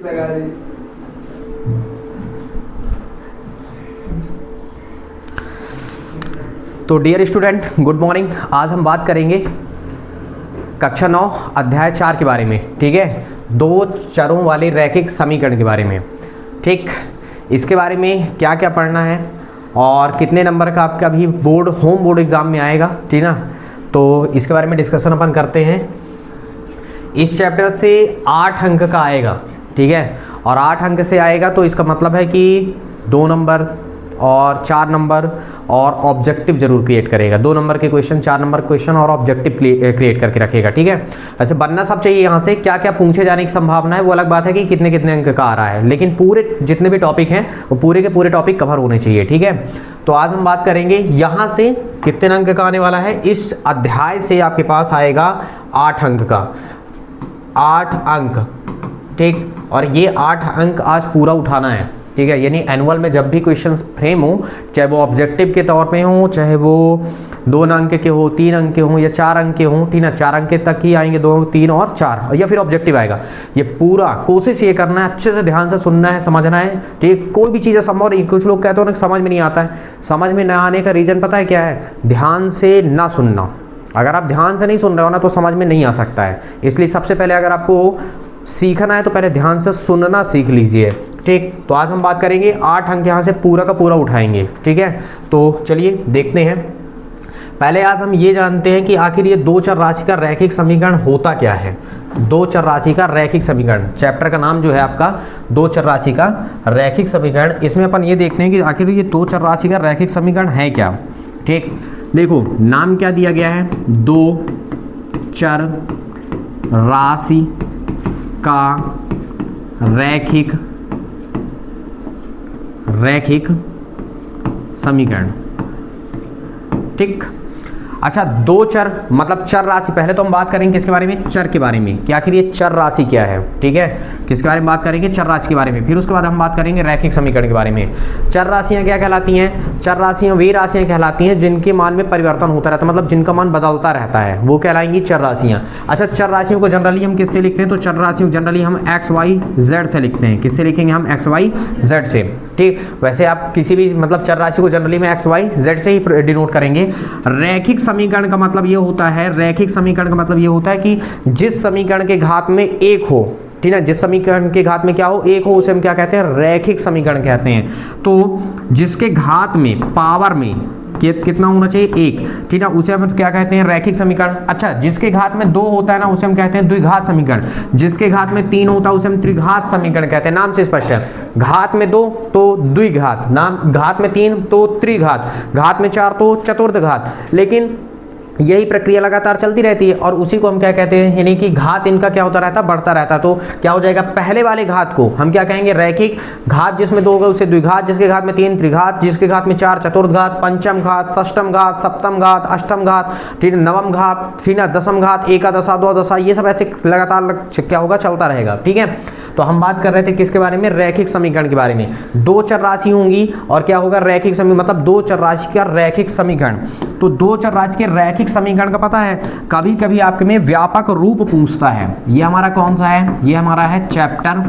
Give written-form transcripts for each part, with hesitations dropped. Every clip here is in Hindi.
तो डियर स्टूडेंट, गुड मॉर्निंग। आज हम बात करेंगे कक्षा 9 अध्याय 4 के बारे में। ठीक है, दो चरों वाले रैखिक समीकरण के बारे में। ठीक, इसके बारे में क्या क्या पढ़ना है और कितने नंबर का आपका भी होम बोर्ड एग्जाम में आएगा, ठीक ना, तो इसके बारे में डिस्कशन अपन करते हैं। इस चैप्टर से 8 अंक का आएगा, ठीक है, और 8 अंक से आएगा तो इसका मतलब है कि 2 नंबर और 4 नंबर और ऑब्जेक्टिव जरूर क्रिएट करेगा। 2 नंबर के क्वेश्चन, 4 नंबर क्वेश्चन और ऑब्जेक्टिव क्रिएट करके रखेगा। ठीक है, ऐसे बनना सब चाहिए। यहाँ से क्या क्या पूछे जाने की संभावना है वो अलग बात है कि कितने कितने अंक का आ रहा है, लेकिन पूरे जितने भी टॉपिक हैं वो पूरे के पूरे टॉपिक कवर होने चाहिए। ठीक है, तो आज हम बात करेंगे यहाँ से कितने अंक का आने वाला है। इस अध्याय से आपके पास आएगा 8 अंक का, 8 अंक। ठीक, और ये 8 अंक आज पूरा उठाना है। ठीक है, यानी एनुअल में जब भी क्वेश्चंस फ्रेम हो, चाहे वो ऑब्जेक्टिव के तौर पे हो, चाहे वो 2 अंक के हो, 3 अंक के हो या 4 अंक के हो, ठीक है, 4 अंक तक ही आएंगे, 2, 3 और 4, या फिर ऑब्जेक्टिव आएगा। ये पूरा कोशिश ये करना है, अच्छे से ध्यान से सुनना है, समझना है। ठीक, कोई भी चीज़ संभव नहीं। कुछ लोग कहते हो ना समझ में नहीं आता है। समझ में ना आने का रीज़न पता है क्या है? ध्यान से ना सुनना। अगर आप ध्यान से नहीं सुन रहे हो ना तो समझ में नहीं आ सकता है। इसलिए सबसे पहले अगर आपको सीखना है तो पहले ध्यान से सुनना सीख लीजिए। ठीक, तो आज हम बात करेंगे 8 अंक यहाँ से पूरा का पूरा उठाएंगे। ठीक है, तो चलिए देखते हैं। पहले आज हम ये जानते हैं कि आखिर ये 2 चर राशि का रैखिक समीकरण होता क्या है। 2 चर राशि का रैखिक समीकरण, चैप्टर का नाम जो है आपका 2 चर राशि का रैखिक समीकरण। इसमें अपन ये देखते हैं कि आखिर ये 2 चर राशि का रैखिक समीकरण है क्या। ठीक, देखो नाम क्या दिया गया है, 2 चर राशि का रैखिक समीकरण। ठीक, अच्छा 2 चर मतलब चर राशि। पहले तो हम बात करेंगे किसके बारे में? चर के बारे में, कि आखिर ये चर राशि क्या है। ठीक है, किसके बारे में बात करेंगे? चर राशि के बारे में। फिर उसके बाद हम बात करेंगे रैखिक समीकरण के बारे में। चर राशियां क्या कहलाती हैं? चर राशियां वे राशियां कहलाती हैं जिनके मान में परिवर्तन होता रहता है, मतलब जिनका मान बदलता रहता है, वो कहलाएंगी चर राशियां। अच्छा, चर राशियों को जनरली हम किससे लिखते हैं? तो चर राशियों को जनरली हम XYZ से लिखते हैं। किससे लिखेंगे हम? XYZ से। ठीक, वैसे आप किसी भी मतलब चर राशि को जनरली में XYZ से ही डिनोट करेंगे। रैखिक समीकरण का मतलब ये होता है, रैखिक समीकरण का मतलब ये होता है कि जिस समीकरण के घात में 1 हो, ठीक है, जिस समीकरण के घात में क्या हो? 1 हो, उसे हम क्या कहते हैं? रैखिक समीकरण कहते हैं। तो जिसके घात में पावर में कितना होना चाहिए? 1, ठीक है, उसे हम क्या कहते हैं? रैखिक समीकरण। अच्छा, जिसके घात में 2 होता है ना उसे हम कहते हैं द्विघात समीकरण। जिसके घात में 3 होता है उसे हम त्रिघात समीकरण कहते हैं। नाम से स्पष्ट है, घात में 2 तो द्विघात, नाम घात में 3 तो त्रिघात, घात में 4 तो चतुर्थघात। लेकिन यही प्रक्रिया लगातार चलती रहती है और उसी को हम क्या कहते हैं? यानी कि घात इनका क्या होता रहता है? बढ़ता रहता है। तो क्या हो जाएगा? पहले वाले घात को हम क्या कहेंगे? रैखिक। घात जिसमें 2 होगा उसे द्विघात, जिसके घात में 3 त्रिघात, जिसके घात में 4 चतुर्थघात, पंचम घात, षष्टम घात, सप्तम घात, अष्टम घात, ठीक है, नवम घात, ठीक है, दशम घात, एकादशा, द्वादशा, ये सब ऐसे लगातार क्या होगा? चलता रहेगा। ठीक है, तो हम बात कर रहे थे किसके बारे में? रैखिक समीकरण के बारे में। 2 चर राशि होंगी और क्या होगा? रैखिक समीकरण, मतलब 2 चर राशि का रैखिक समीकरण। तो 2 चर राशि के रैखिक समीकरण का पता है, कभी कभी आपके में व्यापक रूप पूछता है। ये हमारा कौन सा है? ये हमारा है चैप्टर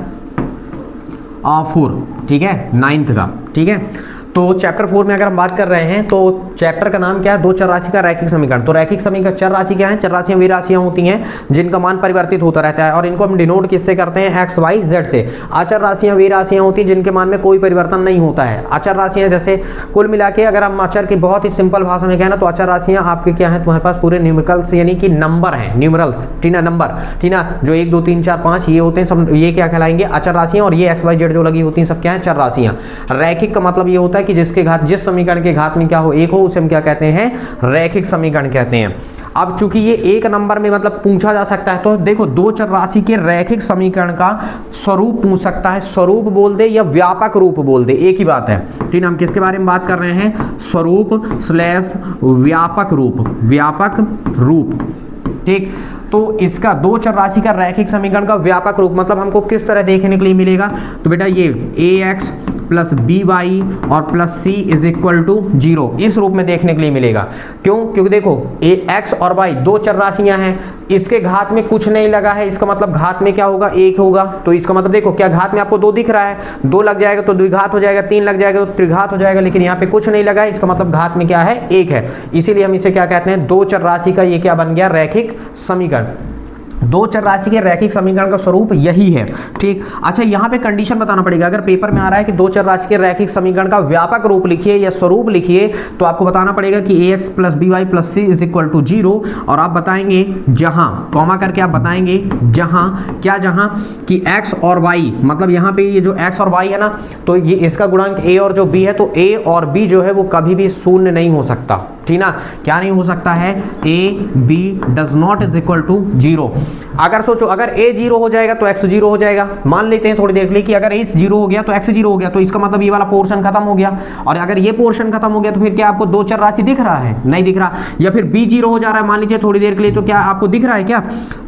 4, ठीक है, 9th का। ठीक है, तो चैप्टर 4 में अगर हम बात कर रहे हैं तो चैप्टर का नाम क्या है? 2 चर राशि का रैखिक समीकरण। तो रैखिक समीकरण, चर राशि क्या है? चर राशियां वे राशियां होती हैं जिनका मान परिवर्तित होता रहता है और इनको हम डिनोट किससे करते हैं? XYZ से। अचर राशियां वे राशियां होती हैं जिनके मान में कोई परिवर्तन नहीं होता है। अचर राशियां जैसे कुल मिला के अगर हम अचर की बहुत ही सिंपल भाषा में कहना तो अचर राशियां आपके क्या है? तुम्हारे पास पूरे न्यूमेरिकल्स यानी कि नंबर हैं, न्यूमरल्स, ठीक है, नंबर, ठीक है, जो 1 2 3 4 5 ये होते हैं सब, ये क्या कहलाएंगे? अचर राशियां। और ये XYZ जो लगी होती हैं सब क्या है? चर राशियां। रैखिक का मतलब ये होता है कि जिसके घात, जिस समीकरण के घात में क्या हो? 1 हो, उसे हम क्या कहते हैं? रैखिक समीकरण कहते हैं। अब चूंकि ये 1 नंबर में मतलब पूछा जा सकता है तो देखो 2 चर राशि के रैखिक समीकरण का स्वरूप पूछ सकता है। स्वरूप बोल दे या व्यापक रूप बोल दे, एक ही बात है। ठीक है, हम किसके बारे में बात कर रहे हैं? स्वरूप/ व्यापक रूप, व्यापक रूप। ठीक, तो इसका 2 चर राशि का रैखिक समीकरण का व्यापक रूप मतलब हमको किस तरह देखने के लिए मिलेगा? तो बेटा ये AX प्लस बी वाई और plus C is equal to 0 इस रूप में देखने के लिए मिलेगा। क्यों? क्योंकि देखो ए एक्स और वाई दो चर राशियां हैं, इसके घात में कुछ नहीं लगा है, इसका मतलब घात में क्या होगा? 1 होगा। तो इसका मतलब देखो क्या घात में आपको 2 दिख रहा है, 2 लग जाएगा तो द्विघात हो जाएगा, 3 लग जाएगा तो त्रिघात हो जाएगा, लेकिन यहाँ पे कुछ नहीं लगा है, इसका मतलब घात में क्या है? 1 है। इसीलिए हम इसे क्या कहते हैं? दो चर राशि का ये क्या बन गया? रैखिक समीकरण। दो चर राशि के रैखिक समीकरण का स्वरूप यही है। ठीक। अच्छा, यहाँ पे कंडीशन बताना पड़ेगा। अगर पेपर में आ रहा है कि दो चर राशि के रैखिक समीकरण का व्यापक रूप लिखिए या स्वरूप लिखिए, तो आपको बताना पड़ेगा कि ax plus B Y plus C is equal to 0, और आप बताएंगे जहां कॉमा करके आप बताएंगे जहां क्या, जहां कि x और y, मतलब यहाँ पे ये जो x और y है ना, तो ये इसका गुणांक a और जो b है, तो a और b जो है वो कभी भी शून्य नहीं हो सकता। ठीक ना? क्या नहीं हो सकता है? a b does not is equal to 0। अगर सोचो अगर a 0 हो जाएगा तो x 0 हो जाएगा। मान लेते हैं थोड़ी देर के लिए कि अगर a 0 हो गया तो x 0 हो गया, तो इसका मतलब ये वाला पोर्शन खत्म हो गया। और अगर ये पोर्शन खत्म हो गया तो फिर क्या आपको दो चर राशि दिख रहा है? नहीं दिख रहा। या फिर b 0 हो जा रहा है मान लीजिए थोड़ी देर के लिए, तो क्या आपको दिख रहा है क्या?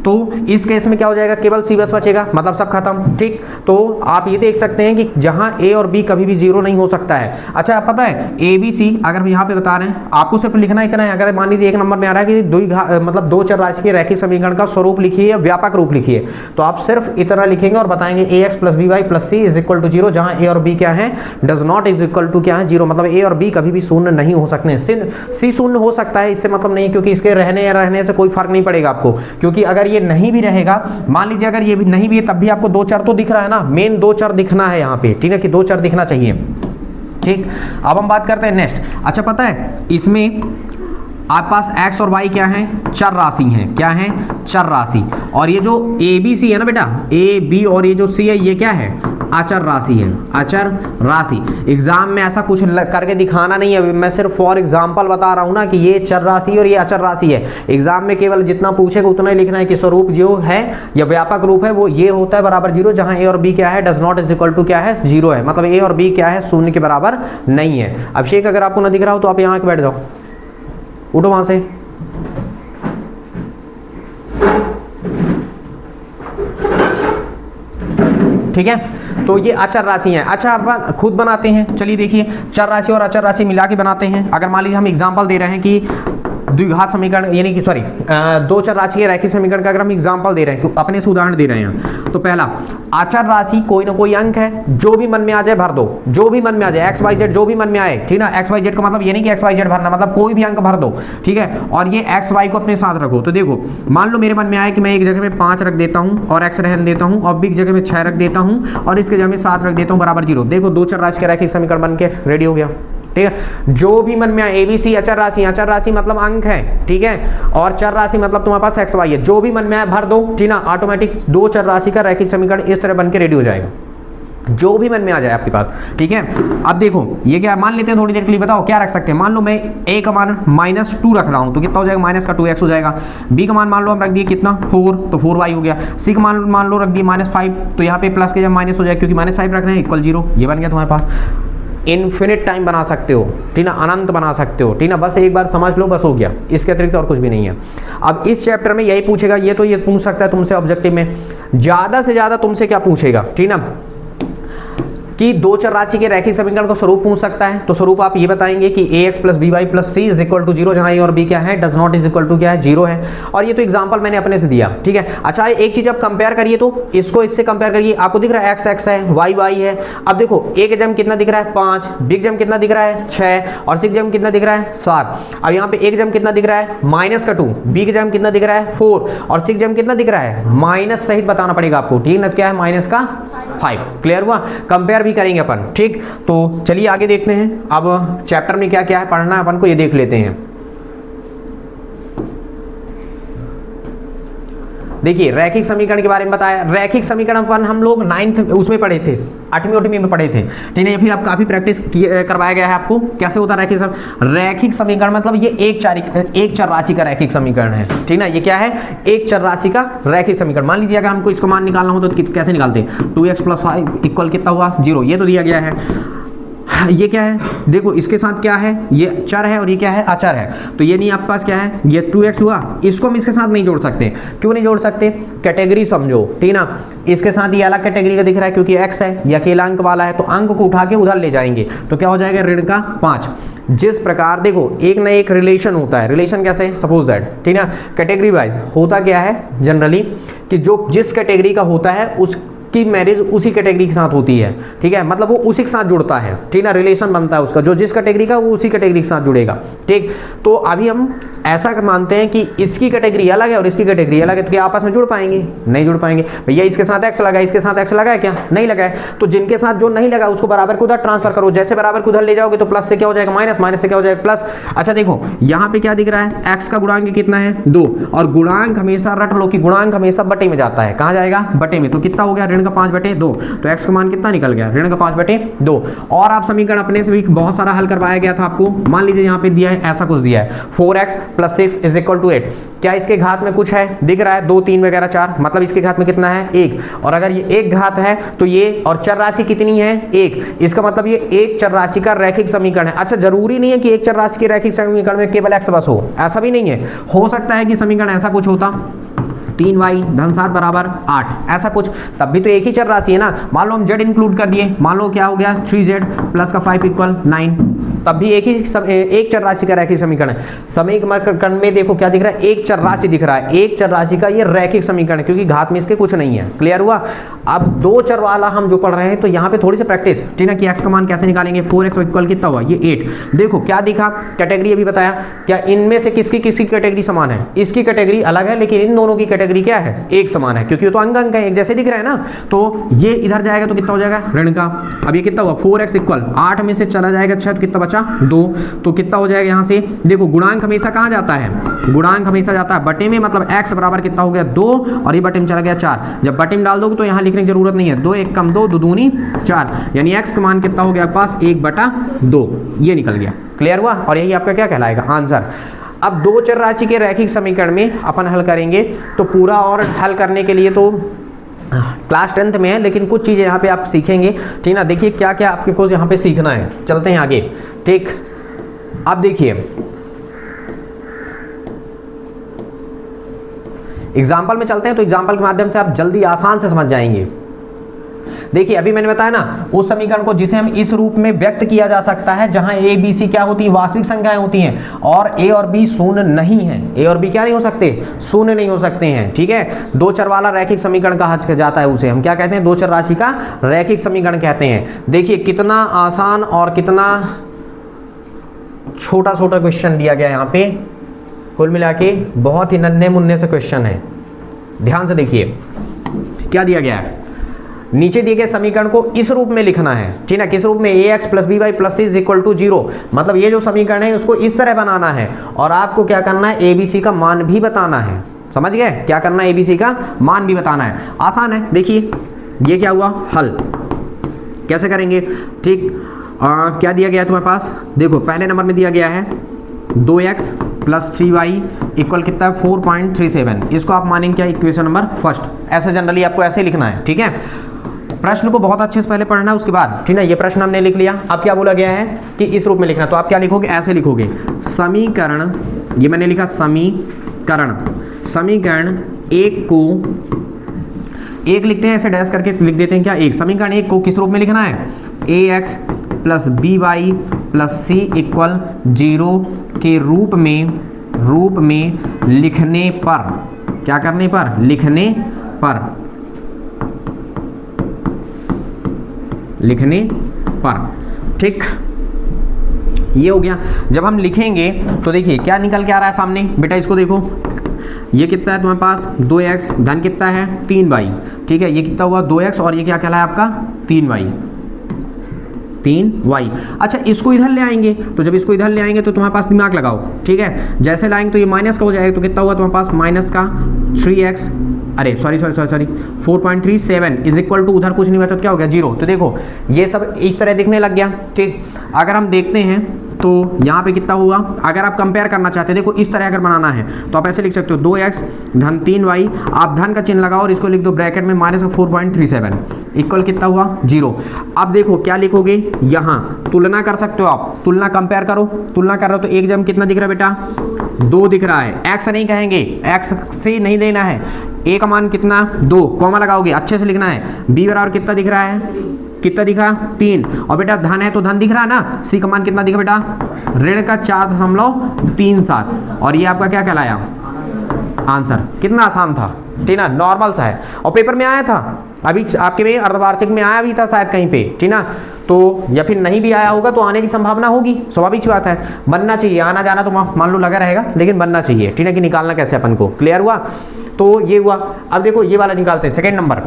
तो इस केस में क्या हो जाएगा? केवल c बस बचेगा, मतलब सब खत्म। ठीक। तो आप ये देख सकते हैं कि जहां a और b कभी भी 0 नहीं हो सकता है। अच्छा, आप पता है a b c अगर हम यहाँ पे बता रहे हैं, आपको सिर्फ लिखना इतना है। अगर मान लीजिए एक नंबर में आ रहा है कि मतलब दो चर राशि के रैखिक समीकरण का स्वरूप लिखिए या व्यापक रूप लिखिए, तो आप सिर्फ इतना लिखेंगे और बताएंगे ax plus B Y plus C is equal to 0, जहां a और b क्या है? Does not is equal to क्या है? 0। मतलब a और b कभी भी शून्य नहीं हो सकते हैं। c शून्य हो सकता है, इससे मतलब नहीं, क्योंकि इसके रहने या रहने से कोई फर्क नहीं पड़ेगा आपको, क्योंकि अगर ये नहीं भी रहेगा, मान लीजिए अगर ये भी नहीं भी है, तब भी आपको दो चर तो दिख रहा है ना, मेन दो चर दिखना है यहाँ पे। ठीक है, कि दो चर दिखना चाहिए। ठीक। अब हम बात करते हैं नेक्स्ट। अच्छा, पता है इसमें आपके पास x और y क्या है? चर राशि हैं। क्या है? चर राशि। और ये जो a b c है ना बेटा, a b और ये जो c है, ये क्या है? अचर राशि है। अचर राशि। एग्जाम में ऐसा कुछ करके दिखाना नहीं है, मैं सिर्फ फॉर एग्जांपल बता रहा हूं ना कि ये चर राशि और ये अचर राशि है। एग्जाम में केवल जितना पूछेगा उतना ही लिखना है कि स्वरूप जो है या व्यापक रूप है वो ये होता है बराबर 0, जहां a और b क्या है? Does not is equal to क्या है? 0 है। मतलब a और b क्या है? शून्य के बराबर नहीं है। अभिषेक, अगर आपको ना दिख रहा हो तो आप यहाँ बैठ जाओ, उठो वहां से। ठीक है, तो ये अचर राशि है। अच्छा, आप खुद बनाते हैं। चलिए देखिए, चर राशि और अचर राशि मिला के बनाते हैं। अगर मान लीजिए हम एग्जांपल दे रहे हैं कि द्विघात समीकरण, यानी कि सॉरी दो चर राशि के रैखिक समीकरण का अगर हम एग्जांपल दे रहे हैं, अपने से उदाहरण दे रहे हैं, तो पहला अचर राशि कोई ना कोई अंक है, जो भी मन में आ जाए भर दो, जो भी मन में आ जाए, एक्स वाई जेड जो भी मन में आए। ठीक ना? एक्स वाई जेड का मतलब ये नहीं कि एक्स वाई जेड भरना, मतलब कोई भी अंक भर दो। ठीक है, और ये एक्स वाई को अपने साथ रखो। तो देखो, मान लो मेरे मन में आए कि मैं एक जगह में 5 रख देता हूँ और एक्स रहने देता हूँ, और बी की जगह में 6 रख देता हूँ और इसके जगह में 7 रख देता हूँ बराबर 0। देखो, दो चर राशि का रैखिक समीकरण बन के रेडी हो गया। ठीक है, जो भी मन में आए, एबीसी अचर राशि, अचर राशि मतलब अंक है। ठीक है, और चर राशि मतलब तुम्हारे पास एक्स वाई है, जो भी मन में आए भर दो। ठीक ना? ऑटोमेटिक दो चर राशि का रैखिक समीकरण इस तरह बन के रेडी हो जाएगा, जो भी मन में आ जाए आपके पास। ठीक है, अब देखो ये क्या मान लेते हैं थोड़ी देर के लिए, बताओ क्या रख सकते हैं। मान लो मैं a का मान -2 रख रहा हूं, तो कितना हो जाएगा? माइनस का 2x हो जाएगा। b का मान मान लो हम रख दिए कितना? 4, तो 4y हो गया। c का मान लो रख दिए -5, तो यहाँ पे प्लस के जब माइनस हो जाएगा, क्योंकि -5 रख रहे हैं, इक्वल 0। ये बन गया तुम्हारे पास। इन्फिनिट टाइम बना सकते हो। ठीक ना? अनंत बना सकते हो। ठीक ना? बस एक बार समझ लो, बस हो गया, इसके अतिरिक्त और कुछ भी नहीं है। अब इस चैप्टर में यही पूछेगा, ये तो ये पूछ सकता है तुमसे ऑब्जेक्टिव में, ज्यादा से ज्यादा तुमसे क्या पूछेगा? ठीक ना? कि दो चर राशि के रैखिक समीकरण का स्वरूप पूछ सकता है। तो स्वरूप आप ये बताएंगे कि ax plus B Y plus C is equal to 0, जहां a और b क्या है? Does not is equal to क्या है? 0 है। और ये तो एग्जांपल मैंने अपने से दिया। ठीक है। अच्छा, एक चीज आप कंपेयर करिए, तो इसको इससे कंपेयर करिए। आपको दिख रहा है x x है, y y है। अब देखो, a के जम कितना दिख रहा है? 5, b के जम कितना दिख रहा है? 6, और c के जम कितना दिख रहा है? 7। अब यहाँ पे a के जम कितना दिख रहा है? -2, b के जम कितना दिख रहा है? 4, और c के जम कितना दिख रहा है? माइनस सहित बताना पड़ेगा आपको। ठीक ना? क्या है? -5। क्लियर हुआ? कंपेयर भी करेंगे अपन। ठीक, तो चलिए आगे देखते हैं। अब चैप्टर में क्या क्या है पढ़ना है अपन को, ये देख लेते हैं। देखिए, रैखिक समीकरण के बारे में बताया। रैखिक समीकरण अपन हम लोग 9th उसमें पढ़े थे, 8वीं में पढ़े थे। ठीक है, फिर अब काफी प्रैक्टिस करवाया गया है आपको कैसे होता है रैखिक समीकरण। मतलब ये एक चर राशि का रैखिक समीकरण है। ठीक ना? ये क्या है? एक चर राशि का रैखिक समीकरण। मान लीजिए अगर हमको इसका मान निकालना हो तो कैसे निकालते हैं? 2x + 5 इक्वल कितना हुआ? 0। ये तो दिया गया है। ये क्या है, देखो इसके साथ क्या है, ये चर है और ये क्या है, अचर है। तो ये नहीं आपके पास क्या है, ये 2x हुआ, इसको हम इसके साथ नहीं जोड़ सकते। क्यों नहीं जोड़ सकते, कैटेगरी समझो, ठीक ना। इसके साथ ये अलग कैटेगरी का दिख रहा है क्योंकि x है, ये अकेला अंक वाला है, तो अंक को उठा के उधर ले जाएंगे तो क्या हो जाएगा, ऋण का 5। जिस प्रकार देखो एक ना एक रिलेशन होता है, रिलेशन कैसे, सपोज दैट, ठीक ना, कैटेगरी वाइज होता क्या है जनरली कि जो जिस कैटेगरी का होता है उसकी मैरिज उसी कैटेगरी के साथ होती है, ठीक है, मतलब वो उसी के साथ जुड़ता है, ठीक ना, रिलेशन बनता है उसका, जो जिस कैटेगरी का वो उसी कैटेगरी के साथ जुड़ेगा, ठीक। तो अभी हम ऐसा मानते हैं कि इसकी कैटेगरी अलग है और इसकी कैटेगरी अलग है, तो क्या आपस में जुड़ पाएंगे, नहीं जुड़ पाएंगे। भैया इसके साथ एक्स लगा है, इसके साथ एक्स लगा है क्या, नहीं लगा है, तो जिनके साथ जो नहीं लगा उसको बराबर को उधर ट्रांसफर करो, जैसे बराबर को उधर ले जाओगे तो प्लस से क्या हो जाएगा माइनस, माइनस से क्या हो जाएगा प्लस। अच्छा देखो यहाँ पे क्या दिख रहा है, एक्स का गुणांक कितना है 2, और गुणांक हमेशा रट लो कि गुणांक हमेशा बटे में जाता है, कहाँ जाएगा, बटे में, तो कितना हो गया ऋण का 5/2, तो एक्स का मान कितना निकल गया, ऋण का 5/2। और आप समीकरण अपने से भी बहुत सारा हल करवाया गया था आपको, मान लीजिए यहाँ पे दिया है, ऐसा कुछ दिया है 4x + 6 = 8, क्या इसके घात में कुछ है, दिख रहा है 2 3 वगैरह 4, मतलब इसके घात में कितना है 1, और अगर ये एक घात है तो ये, और चर राशि कितनी है 1, इसका मतलब ये एक चर राशि का रैखिक समीकरण है। अच्छा जरूरी नहीं है कि एक चर राशि के रैखिक समीकरण में केवल x बस हो, ऐसा भी नहीं है, हो सकता है कि समीकरण ऐसा कुछ होता 3y धन 7 = 8, ऐसा कुछ, तब भी तो एक ही चर राशि है ना। मान लो हम z इंक्लूड कर दिए, मान लो क्या हो गया 3z + का 5 = 9, तब भी एक चर राशि का रैखिक समीकरण है। समीकरण में देखो क्या दिख रहा है, एक चर राशि दिख रहा है, एक चर राशि का ये रैखिक समीकरण है क्योंकि घात में इसके कुछ नहीं है, क्लियर हुआ। अब 2 चर वाला हम जो पढ़ रहे हैं तो यहाँ पे थोड़ी सी प्रैक्टिस, ठीक है, कि x का मान कैसे निकालेंगे, 4x = कितना हुआ, ये 8। देखो क्या दिखा, कैटेगरी अभी बताया, क्या इनमें से किसकी किसकी कैटेगरी समान है, इसकी कैटेगरी अलग है लेकिन इन दोनों की कैटेगरी क्या है, एक समान है, क्योंकि ये तो अंक अंक है, एक जैसे दिख रहा है ना। तो ये इधर जाएगा तो कितना हो जाएगा ऋण का, अब ये कितना हुआ 4x = 8 में से चला जाएगा 6, कितना बचा 2, तो कितना हो जाएगा यहाँ से, देखो गुणांक हमेशा कहाँ जाता है, गुणांक हमेशा जाता है बटे में, मतलब x बराबर कितना हो गया 2, और ये बटे में चला गया 4। जब बटे में डाल दोगे तो यहाँ लिखने की जरूरत नहीं है, 2 1 = 2, 2 दूनी 4, यानी x का मान कितना हो गया पास 1/2, ये निकल गया, क्लियर हुआ। और यही आपका क्या कहलाएगा आंसर। अब 2 चर राशि के रैखिक समीकरण में अपन हल करेंगे, तो पूरा और हल करने के लिए तो क्लास 10th में है, लेकिन कुछ चीज़ें यहाँ पे आप सीखेंगे, ठीक ना। देखिए क्या क्या आपके को यहाँ पे सीखना है, चलते हैं आगे, ठीक। अब देखिए एग्जाम्पल में चलते हैं, तो एग्जाम्पल के माध्यम से आप जल्दी आसान से समझ जाएंगे। देखिए अभी मैंने बताया ना उस समीकरण को जिसे हम इस रूप में व्यक्त किया जा सकता है जहां a b c क्या होती है, वास्तविक संख्याएं होती हैं, और a और b शून्य नहीं है, a और b क्या नहीं हो सकते, शून्य नहीं हो सकते हैं, ठीक है। 2 चर वाला रैखिक समीकरण कहा जाता है, उसे हम क्या कहते हैं, 2 चर राशि का रैखिक समीकरण कहते हैं। देखिए कितना आसान और कितना छोटा छोटा क्वेश्चन दिया गया यहाँ पे, कुल मिला के बहुत ही नन्हे मुन्ने से क्वेश्चन है। ध्यान से देखिए क्या दिया गया है, नीचे दिए गए समीकरण को इस रूप में लिखना है, ठीक है, किस रूप में, ax + by + c = 0, मतलब ये जो समीकरण है उसको इस तरह बनाना है, और आपको क्या करना है, abc का मान भी बताना है, समझ गए, क्या करना है, abc का मान भी बताना है। आसान है, देखिए ये क्या हुआ, हल कैसे करेंगे, ठीक। क्या दिया गया है तुम्हारे पास, देखो पहले नंबर में दिया गया है 2x + 3y = कितना है 4.37, इसको आप मानेंगे क्या, इक्वेशन नंबर फर्स्ट, ऐसे जनरली आपको ऐसे लिखना है, ठीक है। प्रश्न को बहुत अच्छे से पहले पढ़ना है, उसके बाद, ठीक है, ये प्रश्न हमने लिख लिया। अब क्या बोला गया है कि इस रूप में लिखना, तो आप क्या लिखोगे, ऐसे लिखोगे, समीकरण, ये मैंने लिखा समीकरण 1 को, एक लिखते हैं ऐसे डैश करके लिख देते हैं क्या, एक, समीकरण 1 को किस रूप में लिखना है, ax + by + c = 0 के रूप में लिखने पर, क्या करने पर, लिखने पर, ठीक, ये हो गया। जब हम लिखेंगे तो देखिए क्या निकल के आ रहा है सामने, बेटा इसको देखो, ये कितना है तुम्हारे पास 2x धन कितना है 3y, ठीक है, ये कितना हुआ 2x, और ये क्या कहलाया आपका 3y। अच्छा इसको इधर ले आएंगे, तो जब इसको इधर ले आएंगे तो तुम्हारे पास दिमाग लगाओ, ठीक है, जैसे लाएंगे तो ये माइनस का हो जाएगा, तो कितना हुआ तुम्हारे पास माइनस का 3x, अरे सॉरी 4.37 = उधर कुछ नहीं बचा तो क्या हो गया 0। तो देखो ये सब इस तरह दिखने लग गया, ठीक। अगर हम देखते हैं तो यहाँ पे कितना हुआ, अगर आप कंपेयर करना चाहते हैं, देखो इस तरह अगर बनाना है तो आप ऐसे लिख सकते हो 2x धन 3y, आप धन का चिन्ह लगाओ और इसको लिख दो ब्रैकेट में -4.37 इक्वल कितना हुआ 0। अब देखो क्या लिखोगे, यहाँ तुलना कर सकते हो आप, तुलना कंपेयर करो, तुलना कर रहे हो तो एक जम कितना दिख रहा है बेटा 2 दिख रहा है, x नहीं कहेंगे, x से नहीं देना है, a का मान कितना 2, कॉमा लगाओगे, अच्छे से लिखना है, b बराबर कितना दिख रहा है, कितना दिखा 3, और बेटा धन है तो धन दिख रहा है ना, c का मान कितना दिखा बेटा ऋण का 4.37, और ये आपका क्या कहलाया आंसर। कितना आसान था, ठीक ना, नॉर्मल सा है, और पेपर में आया था अभी आपके में अर्धवार्षिक में आया भी था शायद कहीं पे, ठीक ना, तो या फिर नहीं भी आया होगा तो आने की संभावना होगी, स्वाभाविक सी बात है, बनना चाहिए, आना जाना तो मान लो लगा रहेगा, लेकिन बनना चाहिए, ठीक है, कि निकालना कैसे अपन को, क्लियर हुआ। तो ये हुआ। अब देखो ये वाला निकालते हैं, सेकेंड नंबर,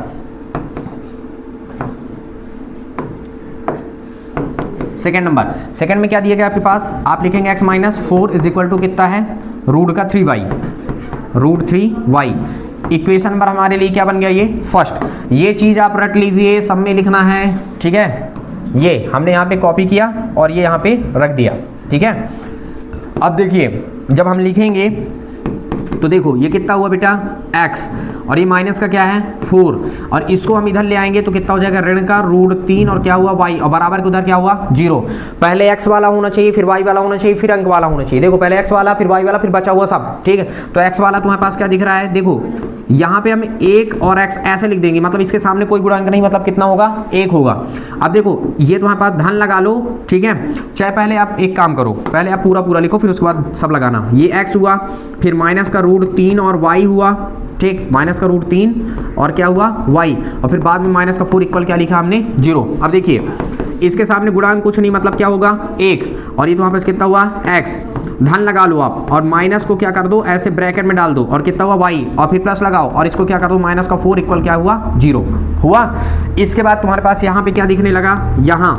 सेकेंड में क्या दिया गया आपके पास, आप लिखेंगे x-4 इज इक्वल टू कितना है रूट का 3y, इक्वेशन नंबर हमारे लिए क्या बन गया, ये फर्स्ट, ये चीज आप रट लीजिए, सब में लिखना है, ठीक है, ये हमने यहाँ पे कॉपी किया और ये यहाँ पे रख दिया, ठीक है। अब देखिए जब हम लिखेंगे तो देखो ये कितना हुआ बेटा x, और ये माइनस का क्या है 4, और इसको हम इधर ले आएंगे तो कितना हो जाएगा ऋण का √3 और क्या हुआ y, और बराबर के उधर क्या हुआ 0। पहले x वाला होना चाहिए, फिर y वाला होना चाहिए, फिर अंक वाला होना चाहिए, देखो पहले x वाला फिर y वाला फिर बचा हुआ सब, ठीक है। तो x वाला तुम्हारे पास क्या दिख रहा है, देखो यहाँ पे हम 1 और x ऐसे लिख देंगे, मतलब इसके सामने कोई गुणांक नहीं, मतलब कितना होगा 1 होगा। अब देखो ये तुम्हारे पास धन लगा लो, ठीक है, चाहे पहले आप एक काम करो, पहले आप पूरा लिखो, फिर उसके बाद सब लगाना, ये x हुआ, फिर माइनस का √3 और y हुआ, ठीक, माइनस का √3 और क्या हुआ y, और फिर बाद में माइनस का 4 इक्वल क्या लिखा हमने 0। अब देखिए इसके सामने गुणांक कुछ नहीं, मतलब क्या होगा 1, और ये तो वहाँ पर कितना हुआ x, धन लगा लो आप और माइनस को क्या कर दो ऐसे ब्रैकेट में डाल दो, और कितना हुआ y, और फिर प्लस लगाओ और इसको क्या कर दो माइनस का 4 इक्वल क्या हुआ 0 हुआ। इसके बाद तुम्हारे पास यहाँ पे क्या दिखने लगा, यहाँ,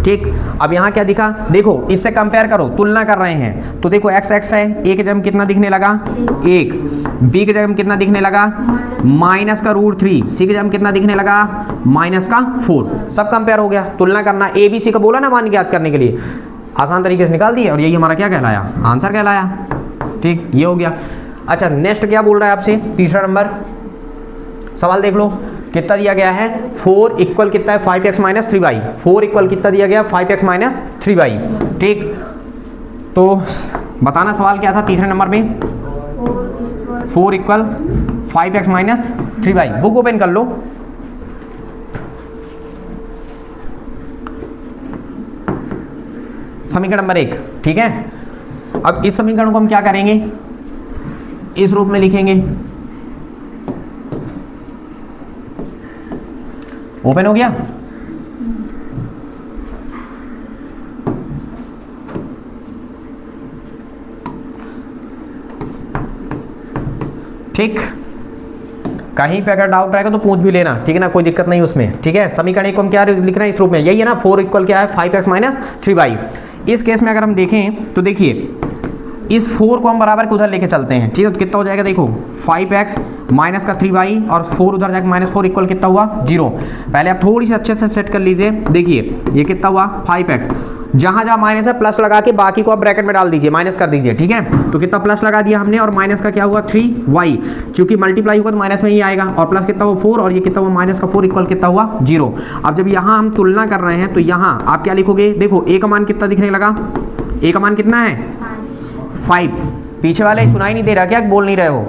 ठीक, अब यहाँ क्या दिखा, देखो इससे कंपेयर करो, तुलना कर रहे हैं, तो देखो x है, a के जगह कितना दिखने लगा 1, b के जगह कितना दिखने लगा माइनस का √3, c के जगह कितना दिखने लगा माइनस का 4, सब कंपेयर हो गया। तुलना करना a b c का बोला ना मान ज्ञात करने के लिए, आसान तरीके से निकाल दिए, और यही हमारा क्या कहलाया आंसर कहलाया, ठीक, ये हो गया। अच्छा नेक्स्ट क्या बोल रहा है आपसे, तीसरा नंबर सवाल देख लो, कितना दिया गया है 4 इक्वल कितना है 5x - 3y, 4 इक्वल कितना दिया गया 5x - 3y, ठीक। तो बताना सवाल क्या था तीसरे नंबर में, 4 equal 5x - 3y, book open कर लो, समीकरण नंबर 1, ठीक है। अब इस समीकरण को हम क्या करेंगे, इस रूप में लिखेंगे, ओपन हो गया, ठीक, कहीं पे अगर डाउट रहेगा तो पूछ भी लेना, ठीक है ना, कोई दिक्कत नहीं उसमें, ठीक है। समीकरण एक को हम क्या लिखना है इस रूप में, यही है ना, 4 इक्वल क्या है 5x - 3y। इस केस में अगर हम देखें तो देखिए इस 4 को हम बराबर के उधर लेके चलते हैं, ठीक है, तो कितना हो जाएगा देखो 5x माइनस का 3y और 4 उधर जाकर -4 इक्वल कितना हुआ 0। पहले आप थोड़ी सी अच्छे से सेट कर लीजिए, देखिए ये कितना हुआ 5x, जहां जहां माइनस है प्लस लगा के बाकी को आप ब्रैकेट में डाल दीजिए, माइनस कर दीजिए, ठीक है। तो कितना प्लस लगा दिया हमने, और माइनस का क्या हुआ 3y, चूंकि मल्टीप्लाई होगा तो माइनस में ही आएगा, और प्लस कितना हुआ 4, और ये कितना हुआ माइनस का 4 इक्वल कितना हुआ 0। अब जब यहाँ हम तुलना कर रहे हैं तो यहाँ आप क्या लिखोगे, देखो a का मान कितना दिखने लगा, a का मान कितना है 5, पीछे वाले सुनाई नहीं दे रहा क्या, बोल नहीं रहे हो,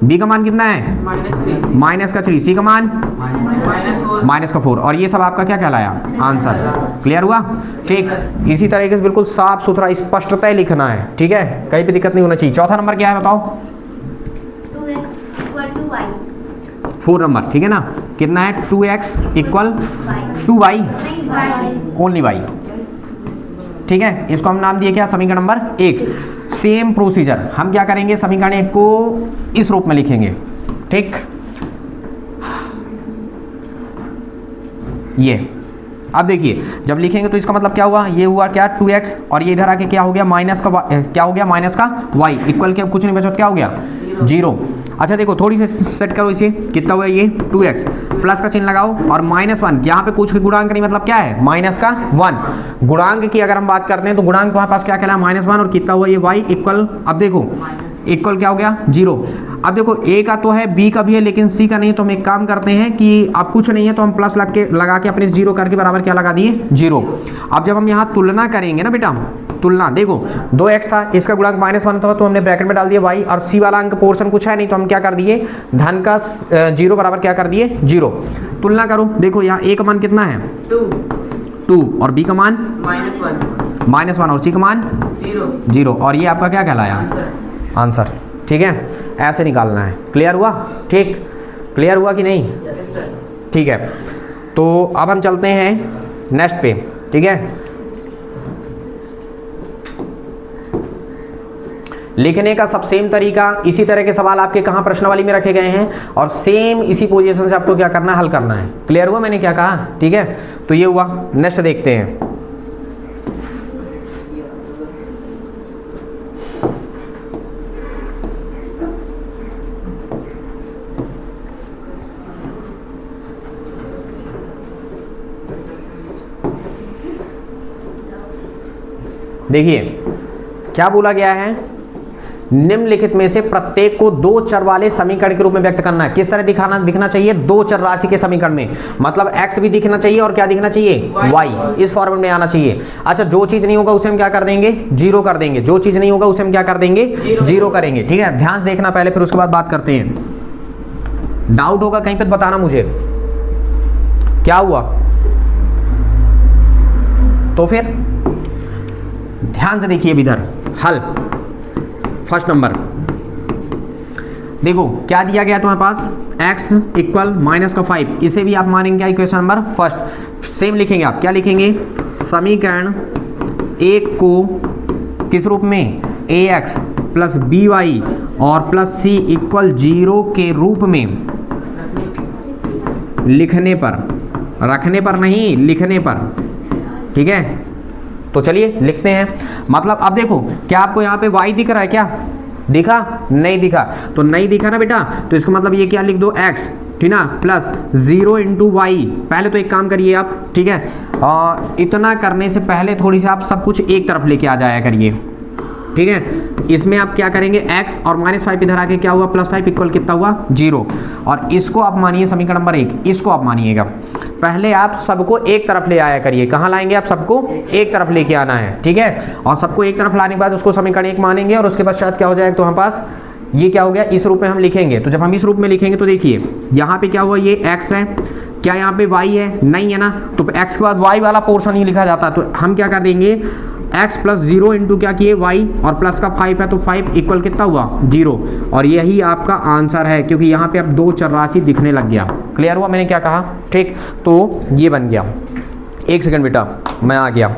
b का मान कितना है माइनस का 3, c का मान माइनस का 4, और ये सब आपका क्या कहलाया आंसर, क्लियर हुआ, ठीक। इसी तरीके से बिल्कुल साफ सुथरा स्पष्टतः लिखना है, ठीक है, कहीं पे दिक्कत नहीं होना चाहिए। चौथा नंबर क्या है बताओ, 4 नंबर, ठीक है ना, कितना है 2x equal 2y, only y, ठीक है। इसको हम नाम दिए क्या समीकरण नंबर 1। सेम प्रोसीजर हम क्या करेंगे, समीकरण 1 को इस रूप में लिखेंगे, ठीक, ये। अब देखिए जब लिखेंगे तो इसका मतलब क्या हुआ, ये हुआ क्या 2x, और ये इधर आके क्या हो गया माइनस का क्या हो गया माइनस का y इक्वल के कुछ नहीं बचा, क्या हो गया 0। अच्छा देखो थोड़ी सी सेट करो इसे, कितना हुआ ये 2x, प्लस का चिन्ह लगाओ और -1, यहाँ पे कुछ गुणांक नहीं, मतलब क्या है माइनस का 1। गुणांक की अगर हम बात करते हैं तो गुणांक तुम्हारे पास क्या कहला -1, और कितना हुआ ये y इक्वल, अब देखो इक्वल क्या हो गया 0। अब देखो a का तो है, b का भी है, लेकिन c का नहीं। तो हम एक काम करते हैं कि अब कुछ नहीं है तो हम प्लस लगा के अपने 0 करके बराबर क्या लगा दिए 0। अब जब हम यहाँ तुलना करेंगे ना बेटा, तुलना देखो 2x था, इसका गुणांक -1 था, तो हमने ब्रैकेट में डाल दिया y, और c वाला अंक पोर्शन कुछ है नहीं तो हम क्या कर दिए धन का 0 बराबर क्या कर दिए 0। तुलना करो, देखो यहाँ a का मान कितना है 2 और b का मान -1 और c का मान 0, और ये आपका क्या कहलाया आंसर। ठीक है, ऐसे निकालना है। क्लियर हुआ? ठीक, क्लियर हुआ कि नहीं? ठीक है, तो अब हम चलते हैं नेक्स्ट पे। ठीक है, लिखने का सब सेम तरीका, इसी तरह के सवाल आपके कहाँ प्रश्नावली में रखे गए हैं, और सेम इसी पोजीशन से आपको क्या करना है, हल करना है। क्लियर हुआ मैंने क्या कहा? ठीक है, तो ये हुआ। नेक्स्ट देखते हैं। देखिए क्या बोला गया है, निम्नलिखित में से प्रत्येक को दो चर वाले समीकरण के रूप में व्यक्त करना है। किस तरह दिखना चाहिए? दो चर राशि के समीकरण में, मतलब x भी दिखना चाहिए और क्या दिखना चाहिए y, इस फॉर्मेट में आना चाहिए। अच्छा, जो चीज नहीं होगा उसे हम क्या कर देंगे 0 कर देंगे, जो चीज नहीं होगा उसे हम क्या कर देंगे 0 करेंगे। ठीक है, ध्यान से देखना पहले, फिर उसके बाद बात करते हैं। डाउट होगा कहीं पे बताना मुझे क्या हुआ, तो फिर ध्यान से देखिए इधर हल। फर्स्ट नंबर देखो क्या दिया गया तुम्हारे पास, x इक्वल -5, इसे भी आप मानेंगे क्या इक्वेशन नंबर फर्स्ट। सेम लिखेंगे आप, क्या लिखेंगे, समीकरण एक को किस रूप में, ax प्लस by और प्लस c इक्वल 0 के रूप में लिखने पर, रखने पर नहीं, लिखने पर। ठीक है, तो चलिए लिखते हैं। मतलब अब देखो क्या आपको यहाँ पे y दिख रहा है, क्या दिखा? नहीं दिखा, तो नहीं दिखा ना बेटा, तो इसका मतलब ये क्या लिख दो x, ठीक ना, प्लस 0 इंटू वाई। पहले तो एक काम करिए आप, ठीक है, इतना करने से पहले थोड़ी सी आप सब कुछ एक तरफ लेके आ जाया करिए। ठीक है, इसमें आप क्या करेंगे x और -5 इधर आके क्या हुआ, +5 इक्वल कितना हुआ 0, और इसको आप मानिए समीकरण नंबर 1, इसको आप मानिएगा। पहले आप सबको एक तरफ ले आया करिए, कहाँ लाएंगे आप, सबको एक तरफ लेके आना है। ठीक है, और सबको एक तरफ लाने के बाद उसको समीकरण 1 मानेंगे, और उसके पश्चात क्या हो जाएगा, तो हमारे पास ये क्या हो गया, इस रूप में हम लिखेंगे। तो जब हम इस रूप में लिखेंगे तो देखिए यहाँ पे क्या हुआ, ये x है, क्या यहाँ पे y है, नहीं है ना, तो x के बाद y वाला पोर्शन ही लिखा जाता, तो हम क्या कर देंगे x प्लस 0 इंटू क्या किए y, और प्लस का 5 है तो 5 इक्वल कितना हुआ 0, और यही आपका आंसर है, क्योंकि यहाँ पे अब दो चर राशि दिखने लग गया। क्लियर हुआ मैंने क्या कहा? ठीक, तो ये बन गया। एक सेकंड बेटा, मैं आ गया।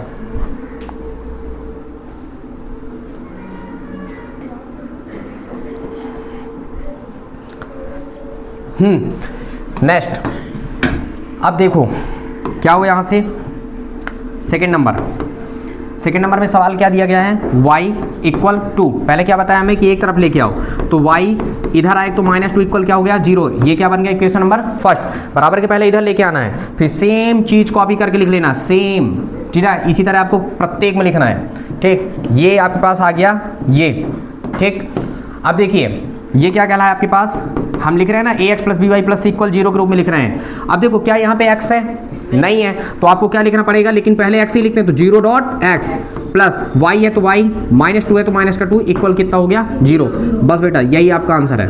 नेक्स्ट, अब देखो क्या हुआ यहाँ से, सेकंड नंबर में सवाल क्या दिया गया है, y इक्वल 2। पहले क्या बताया हमें कि एक तरफ लेके आओ, तो y इधर आए तो -2 इक्वल क्या हो गया 0। ये क्या बन गया इक्वेशन नंबर फर्स्ट। बराबर के पहले इधर लेके आना है, फिर सेम चीज कॉपी करके लिख लेना, सेम। ठीक है, इसी तरह आपको प्रत्येक में लिखना है। ठीक, ये आपके पास आ गया ये। ठीक, अब देखिए ये क्या कहला है आपके पास, हम लिख रहे हैं ना ax plus by plus equal 0 के रूप में लिख रहे हैं। अब देखो क्या यहाँ पे x है, नहीं है, तो आपको क्या लिखना पड़ेगा, लेकिन पहले x ही लिखते हैं, तो 0 डॉट x प्लस y है तो y, -2 है तो -2 इक्वल कितना हो गया 0। बस बेटा यही आपका आंसर है,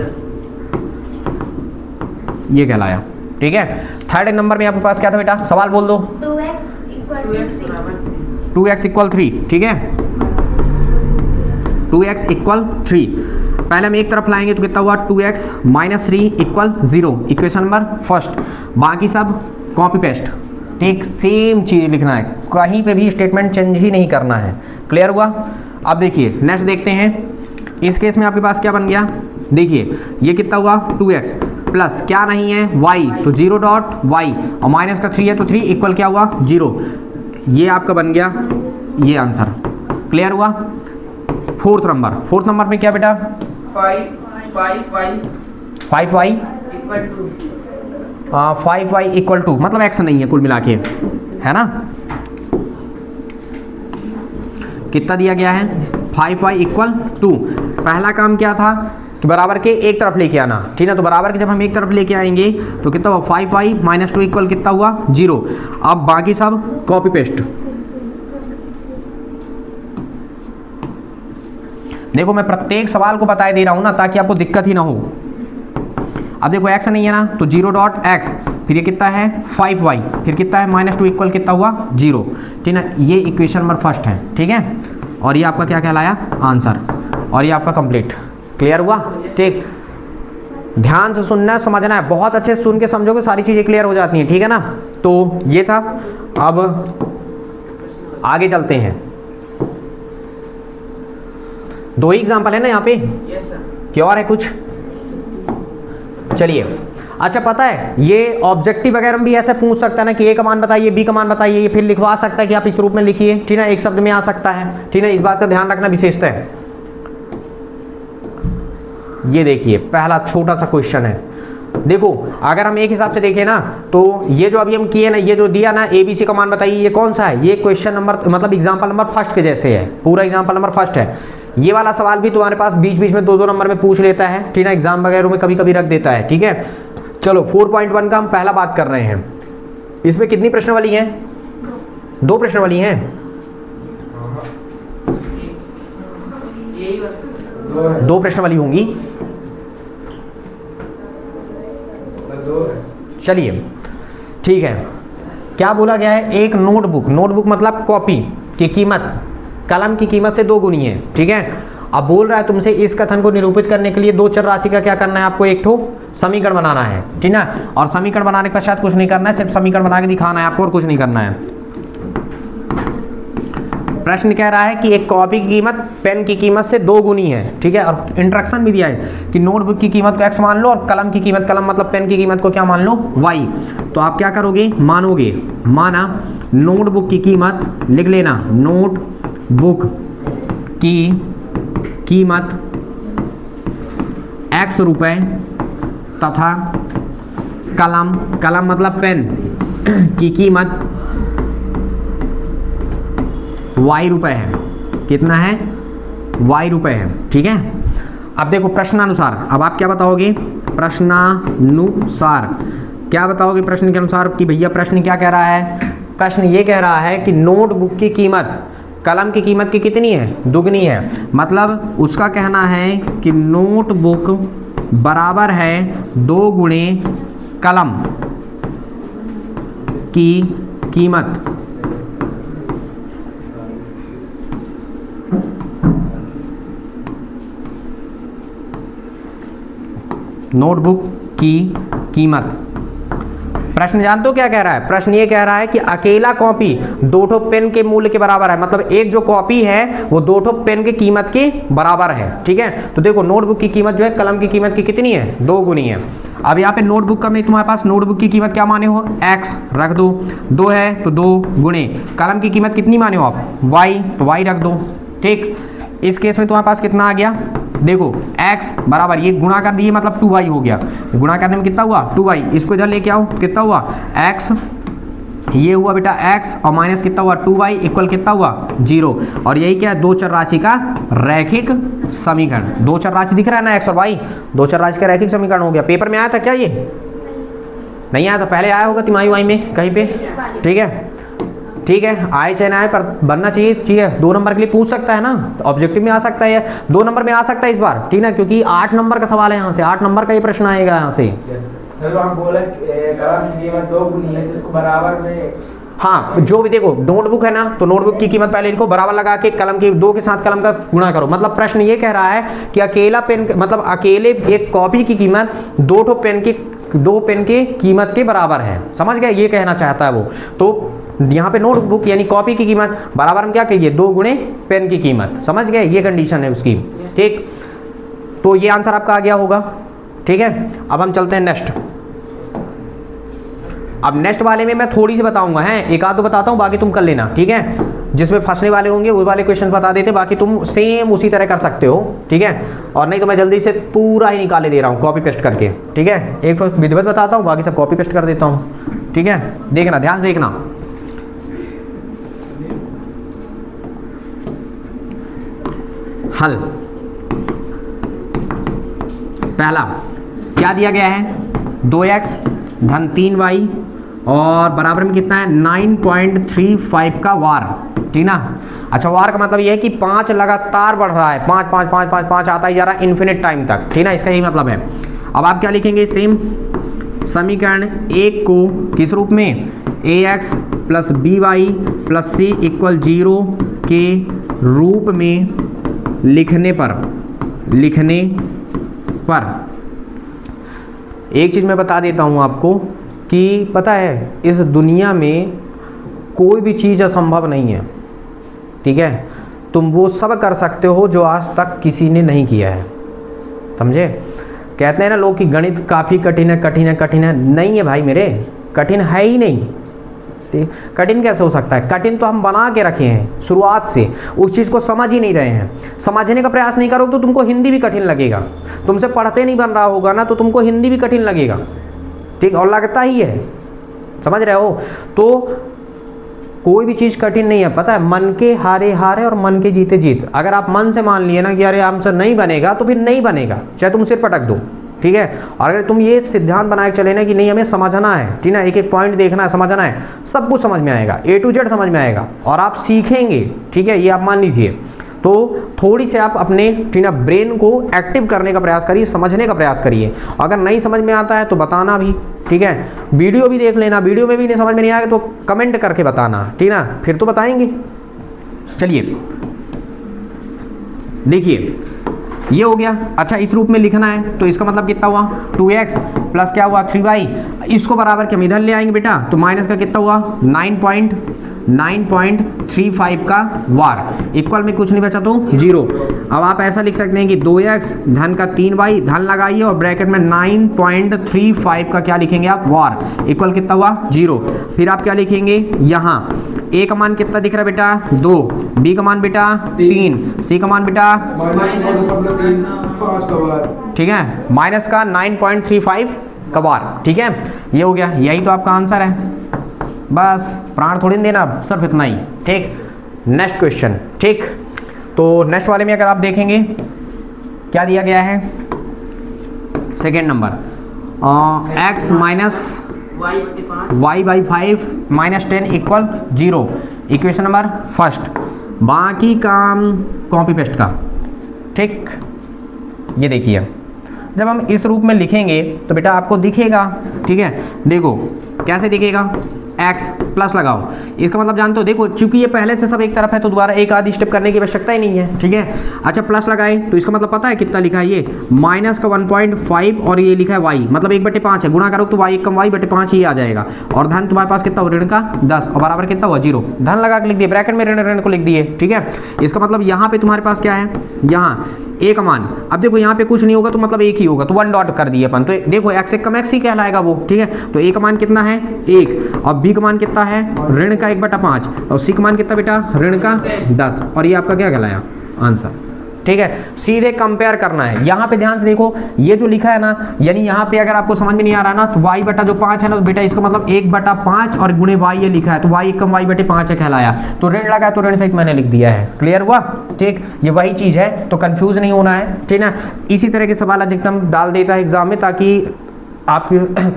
ये कहलाया। ठीक है, थर्ड नंबर में आपके पास क्या था बेटा, सवाल बोल दो। 2x equal 3। ठीक है, 2x इक्वल 3। पहले हम एक तरफ लाएंगे तो कितना हुआ 2x - 3 equal 0, equation number first. बाकी सब कॉपी पेस्ट। ठीक, सेम चीज़ लिखना है, कहीं पे भी स्टेटमेंट चेंज ही नहीं करना है। क्लियर हुआ? अब देखिए नेक्स्ट देखते हैं। इस केस में आपके पास क्या बन गया, देखिए ये कितना हुआ 2x प्लस क्या नहीं है y, तो 0 डॉट y, और माइनस का 3 है तो 3 इक्वल क्या हुआ 0। ये आपका बन गया ये आंसर। क्लियर हुआ? फोर्थ नंबर में क्या बेटा, 5 5 5 5y 5y इक्वल टू, मतलब x नहीं है कुल मिला के, है ना। कितना दिया गया है, 5y इक्वल टू। पहला काम क्या था कि बराबर के एक तरफ लेके आना, ठीक है। तो बराबर के जब हम एक तरफ लेके आएंगे तो कितना हुआ, 5y माइनस 2 इक्वल कितना हुआ, 0। अब बाकी सब कॉपी पेस्ट। देखो मैं प्रत्येक सवाल को बताए दे रहा हूं ना ताकि आपको दिक्कत ही ना हो। अब देखो x नहीं है ना, तो 0.x, फिर ये कितना है 5y, फिर कितना है माइनस 2 इक्वल कितना हुआ 0, ठीक है। ये इक्वेशन नंबर फर्स्ट है, ठीक है। और ये आपका क्या कहलाया, आंसर, और ये आपका कंप्लीट। क्लियर हुआ, ठीक। ध्यान से सुनना है, समझना है, बहुत अच्छे से सुन के समझोगे सारी चीजें क्लियर हो जाती हैं, ठीक है ना। तो ये था, अब आगे चलते हैं। 2 ही एग्जाम्पल है ना यहाँ पे, क्या और है कुछ, चलिए। अच्छा पता है ये ऑब्जेक्टिव वगैरह में भी ऐसे पूछ सकता है ना कि ए का मान बताइए, बी का मान बताइए, ये फिर लिखवा सकता है कि आप इस रूप में लिखिए, ठीक है, एक शब्द में आ सकता है, ठीक है। इस बात का ध्यान रखना विशेषता है। ये देखिए पहला छोटा सा क्वेश्चन है, देखो अगर हम एक हिसाब से देखें ना तो ये जो अभी हम किए ना, ये जो दिया ना ए बी सी का मान बताइए, ये कौन सा है, ये क्वेश्चन नंबर मतलब एग्जाम्पल नंबर फर्स्ट के जैसे है, पूरा एग्जाम्पल नंबर फर्स्ट है। ये वाला सवाल भी तुम्हारे पास बीच बीच में 2-2 नंबर में पूछ लेता है, ठीक है, एग्जाम वगैरह में कभी कभी रख देता है, ठीक है। चलो 4.1 का हम पहला बात कर रहे हैं। इसमें कितनी प्रश्न वाली हैं, 2 प्रश्न वाली हैं, 2 प्रश्न वाली होंगी। चलिए ठीक है, क्या बोला गया है, एक नोटबुक, नोटबुक मतलब कॉपी की कीमत कलम की कीमत से 2 गुनी है, ठीक है। अब बोल रहा है तुमसे इस कथन को निरूपित करने के लिए 2 चर राशि का क्या करना है, आपको एक ठो समीकरण बनाना है, ठीक है। और समीकरण बनाने के पश्चात कुछ नहीं करना है, सिर्फ समीकरण बना के दिखाना है आपको, और कुछ नहीं करना है। प्रश्न कह रहा है कि एक कॉपी की कीमत पेन की कीमत से 2 गुनी है, ठीक है। और इंस्ट्रक्शन भी दिया है कि नोटबुक की कीमत को x मान लो और कलम की कीमत, कलम मतलब पेन की कीमत को क्या मान लो, y। तो आप क्या करोगे, मानोगे, माना नोटबुक की कीमत लिख लेना, नोटबुक की कीमत x रुपए तथा कलम, कलम मतलब पेन की कीमत y रुपए है। कितना है, y रुपए है, ठीक है। अब देखो प्रश्नानुसार, अब आप क्या बताओगे, प्रश्नानुसार क्या बताओगे, प्रश्न के अनुसार कि भैया प्रश्न क्या कह रहा है, प्रश्न ये कह रहा है कि नोटबुक की कीमत कलम की कीमत की कितनी है, दुगनी है। मतलब उसका कहना है कि नोटबुक बराबर है 2 गुणे कलम की कीमत। नोटबुक की कीमत। प्रश्न जानते हो क्या कह रहा है, प्रश्न ये कह रहा है कि अकेला कॉपी 2 ठो पेन के मूल्य के बराबर है, मतलब एक जो कॉपी है वो 2 ठो पेन की कीमत के बराबर है, ठीक है। तो देखो नोटबुक की कीमत जो है कलम की कीमत की कितनी है, 2 गुनी है। अब यहाँ पे नोटबुक का में तुम्हारे पास नोटबुक की कीमत क्या माने हो, x रख दो, 2 है तो 2 गुणे कलम की कीमत कितनी माने हो आप, y, तो y रख दो, ठीक। इस केस में तुम्हारे पास कितना आ गया, देखो x बराबर ये गुणा कर दिए मतलब 2y हो गया, गुणा करने में कितना हुआ 2y, इसको इधर लेके आओ, कितना हुआ x, ये हुआ बेटा x और माइनस कितना हुआ 2y इक्वल कितना हुआ 0। और यही क्या है, 2 चर राशि का रैखिक समीकरण। 2 चर राशि दिख रहा है ना x और y, 2 चर राशि का रैखिक समीकरण हो गया। पेपर में आया था क्या, ये नहीं आया था, पहले आया होगा तिमाही वाई में कहीं पे, ठीक है, ठीक है। आए चाहे ना आए पर बनना चाहिए, ठीक है। 2 नंबर के लिए पूछ सकता है ना, ऑब्जेक्टिव में आ सकता है, 2 नंबर में आ सकता है इस बार, ठीक ना, क्योंकि 8 नंबर का सवाल है यहाँ से, 8 नंबर का ये प्रश्न आएगा यहाँ से। सर हम बोले कलम की कीमत 2 गुनी है, जिसको बराबर में, हाँ जो भी देखो नोटबुक है ना, तो नोटबुक की कीमत पहले इनको बराबर लगा के कलम की 2 के साथ कलम का गुणा करो। मतलब प्रश्न ये कह रहा है कि अकेला पेन मतलब अकेले एक कॉपी की कीमत 2 ठो पेन की 2 पेन की कीमत के बराबर है, समझ गए, ये कहना चाहता है वो। तो यहाँ पे नोटबुक यानी कॉपी की कीमत बराबर हम क्या कहिए 2 गुणे पेन की कीमत, समझ गए, ये कंडीशन है उसकी, ठीक। तो ये आंसर आपका आ गया होगा, ठीक है। अब हम चलते हैं नेक्स्ट। अब नेक्स्ट वाले में मैं थोड़ी सी बताऊंगा, है एक आध तो बताता हूँ, बाकी तुम कर लेना, ठीक है। जिसमें फंसने वाले होंगे वो वाले क्वेश्चन बता देते, बाकी तुम सेम उसी तरह कर सकते हो, ठीक है। और नहीं तो मैं जल्दी से पूरा ही निकाले दे रहा हूँ कॉपी पेस्ट करके, ठीक है। एक तो विधिवत बताता हूँ, बाकी सब कॉपी पेस्ट कर देता हूँ, ठीक है। देखना, ध्यान से देखना। हल पहला क्या दिया गया है, 2x धन 3y और बराबर में कितना है 9.35 का वार, ठीक ना। अच्छा, वार का मतलब ये है कि 5 लगातार बढ़ रहा है, 5 5 5 5 5 आता ही जा रहा है इन्फिनिट टाइम तक, ठीक ना, इसका यही मतलब है। अब आप क्या लिखेंगे, सेम समीकरण एक को किस रूप में, ax plus by plus c equal 0 के रूप में लिखने पर एक चीज़ मैं बता देता हूँ आपको कि पता है इस दुनिया में कोई भी चीज़ असंभव नहीं है, ठीक है। तुम वो सब कर सकते हो जो आज तक किसी ने नहीं किया है, समझे। कहते हैं ना लोग कि गणित काफ़ी कठिन है, कठिन है, कठिन है। नहीं है भाई मेरे, कठिन है ही नहीं, ठीक। कठिन कैसे हो सकता है, कठिन तो हम बना के रखे हैं शुरुआत से, उस चीज़ को समझ ही नहीं रहे हैं। समझने का प्रयास नहीं करो तो तुमको हिंदी भी कठिन लगेगा, तुमसे पढ़ते नहीं बन रहा होगा ना तो तुमको हिंदी भी कठिन लगेगा, ठीक, और लगता ही है, समझ रहे हो। तो कोई भी चीज़ कठिन नहीं है, पता है, मन के हारे हारे और मन के जीते जीत। अगर आप मन से मान लिए ना कि अरे हमसे नहीं बनेगा तो फिर नहीं बनेगा, चाहे तुम सिर पटक दो, ठीक है। और अगर तुम ये सिद्धांत बना के चले ना कि नहीं हमें समझना है, ठीक ना, एक एक पॉइंट देखना है, समझना है, सब कुछ समझ में आएगा, A to Z समझ में आएगा और आप सीखेंगे, ठीक है, ये आप मान लीजिए। तो थोड़ी से आप अपने, ठीक ना, ब्रेन को एक्टिव करने का प्रयास करिए, समझने का प्रयास करिए। अगर नहीं समझ में आता है तो बताना भी, ठीक है। वीडियो भी देख लेना, वीडियो में भी नहीं समझ में नहीं आएगा तो कमेंट करके बताना, ठीक ना, फिर तो बताएंगे। चलिए देखिए, ये हो गया। अच्छा, इस रूप में लिखना है तो इसका मतलब कितना हुआ, 2x प्लस क्या हुआ 3y, इसको बराबर के हम इधर ले आएंगे बेटा, तो माइनस का कितना हुआ 9.35 का वार, इक्वल में कुछ नहीं बचा तो 0। अब आप ऐसा लिख सकते हैं कि 2x धन का 3y, धन लगाइए और ब्रैकेट में 9.35 का क्या लिखेंगे आप, वार, इक्वल कितना हुआ 0। फिर आप क्या लिखेंगे, यहाँ a का मान कितना दिख रहा है बेटा 2, b का मान बेटा 3, c का मान बेटा, ठीक है, माइनस का 9.35 का वार, ठीक है। ये हो गया, यही तो आपका आंसर है, बस प्राण थोड़ी देना, सिर्फ इतना ही, ठीक। नेक्स्ट क्वेश्चन, ठीक। तो नेक्स्ट वाले में अगर आप देखेंगे क्या दिया गया है, second number, x minus y by 5 minus 10 equal 0, equation number first. बाकी काम कॉपी पेस्ट का, ठीक। ये देखिए, जब हम इस रूप में लिखेंगे तो बेटा आपको दिखेगा, ठीक है। देखो कैसे दिखेगा, x प्लस लगाओ, इसका मतलब जानते हो, देखो चूंकि ये पहले से सब एक तरफ है तो दोबारा एक आधी स्टेप करने की आवश्यकता ही नहीं है, ठीक है। अच्छा, प्लस लगाए तो इसका मतलब पता है कितना लिखा है, ये माइनस का 1.5 और ये लिखा है y, मतलब 1/5 है, गुणा करो तो y कम y/5 ही आ जाएगा। और धन तुम्हारे पास कितना हुआ, ऋण का 10 और बराबर कितना हुआ 0, धन लगा के लिख दिए, ब्रैकेट में ऋण को लिख दिए, ठीक है। इसका मतलब यहाँ पे तुम्हारे पास क्या है, यहाँ a का मान, अब देखो यहाँ पे कुछ नहीं होगा तो मतलब एक ही होगा, तो 1 डॉट कर दिए अपन, तो देखो x से कम x ही कहलाएगा वो, ठीक है। तो a का मान कितना है 1 और b का मान कितना है ऋण का 1/5 और c का मान कितना बेटा ऋण का 10, और ये आपका क्या कहलाया आंसर, ठीक है। सीधे कंपेयर करना है। यहाँ पे ध्यान से देखो, ये जो लिखा है ना, यानी यहाँ पे अगर आपको समझ में नहीं आ रहा ना तो y बटा जो 5 है ना, तो बेटा इसका मतलब 1/5 और गुणे y ये लिखा है, तो y कम y/5 है कहलाया, तो ऋण लगा तो ऋण सहित मैंने लिख दिया है। क्लियर हुआ, ठीक। ये वही चीज है, तो कंफ्यूज नहीं होना है, ठीक ना। इसी तरह के सवाल अधिकतम डाल देता है एग्जाम में, ताकि आप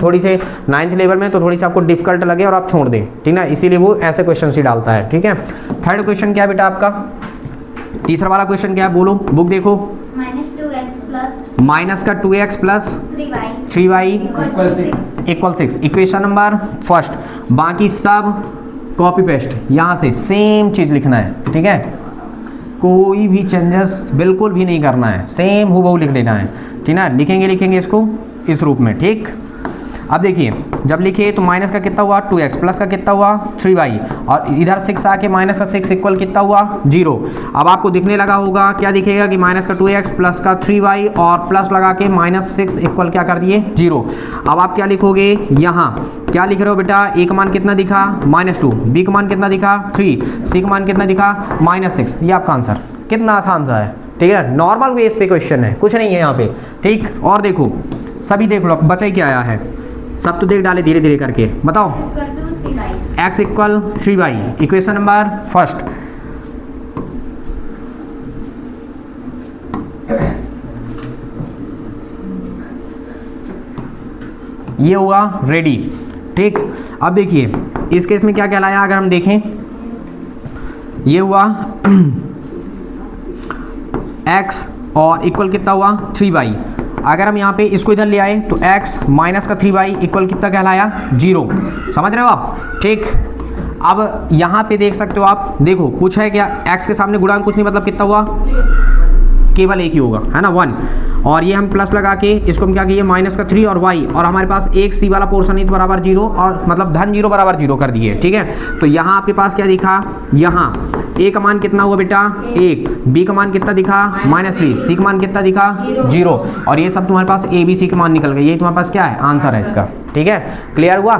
थोड़ी से 9th लेवल में तो थोड़ी सी आपको डिफिकल्ट लगे और आप छोड़ दें, ठीक ना, इसीलिए वो ऐसे क्वेश्चन ही डालता है, ठीक है। थर्ड क्वेश्चन क्या है बेटा आपका, तीसरा वाला क्वेश्चन क्या है, बोलो, बुक देखो, माइनस का 2x plus 3y equal 6, equation number first. बाकी सब कॉपी पेस्ट, यहाँ से सेम चीज़ लिखना है, ठीक है, कोई भी चेंजेस बिल्कुल भी नहीं करना है, सेम हूबहू लिख लेना है, ठीक ना। लिखेंगे इसको इस रूप में, ठीक। अब देखिए जब लिखे तो माइनस का कितना हुआ 2x, प्लस का कितना हुआ 3y, और इधर 6 आके माइनस का 6 इक्वल कितना हुआ 0। अब आपको दिखने लगा होगा, क्या दिखेगा कि माइनस का 2x प्लस का 3y और प्लस लगा के माइनस 6 इक्वल क्या कर दिए 0। अब आप क्या लिखोगे, यहाँ क्या लिख रहे हो बेटा, a का मान कितना दिखा -2, b का मान कितना दिखा 3, c का मान कितना दिखा -6। ये आपका आंसर। कितना आसान सा है, ठीक है, नॉर्मल बेस पे क्वेश्चन है, कुछ नहीं है यहाँ पे, ठीक। और देखो सभी देख लो, बचा ही क्या आया है, सब तो देख डाले धीरे धीरे करके, बताओ। x equal 3y, equation number first. ये हुआ रेडी, ठीक। अब देखिए इस केस में क्या कहलाया, अगर हम देखें ये हुआ x और इक्वल कितना हुआ 3y। अगर हम यहाँ पे इसको इधर ले आए तो x माइनस का 3y इक्वल कितना कहलाया 0। समझ रहे हो आप, ठीक। अब यहाँ पे देख सकते हो आप, देखो पूछा है क्या, x के सामने गुणांक कुछ नहीं, मतलब कितना हुआ, केवल एक ही होगा, है ना 1। और ये हम प्लस लगा के इसको हम क्या किए माइनस का 3 और y, और हमारे पास एक c वाला पोर्शन ही बराबर 0, और मतलब धन 0 बराबर 0 कर दिए, ठीक है। तो यहाँ आपके पास क्या दिखा, यहाँ a का मान कितना हुआ बेटा 1, b का मान कितना दिखा -3, c का मान कितना दिखा 0, और ये सब तुम्हारे पास a b c के मान निकल गए। ये तुम्हारे पास क्या है, आंसर है इसका, ठीक है। क्लियर हुआ,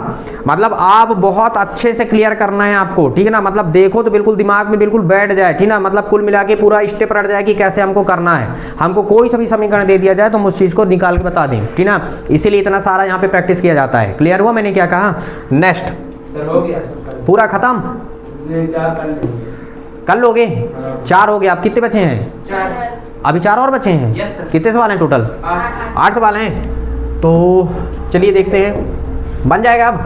मतलब आप बहुत अच्छे से क्लियर करना है आपको, ठीक है ना, मतलब देखो तो बिल्कुल दिमाग में बिल्कुल बैठ जाए, ठीक ना, मतलब कुल मिला के पूरा स्टेप रट जाए कि कैसे हमको करना है। हमको कोई सा भी समीकरण दे दिया जाए तो हम उस चीज़ को निकाल के बता दें, ठीक ना, इसीलिए इतना सारा यहाँ पे प्रैक्टिस किया जाता है। क्लियर हुआ मैंने क्या कहा। नेक्स्ट सर हो गया पूरा खत्म, ये 4 कर लेंगे। कर लोगे, 4 हो गए। आप कितने बचे हैं, 4। अभी 4 और बचे हैं। Yes, sir. कितने सवाल हैं टोटल, 8 सवाल हैं। तो चलिए देखते हैं बन जाएगा अब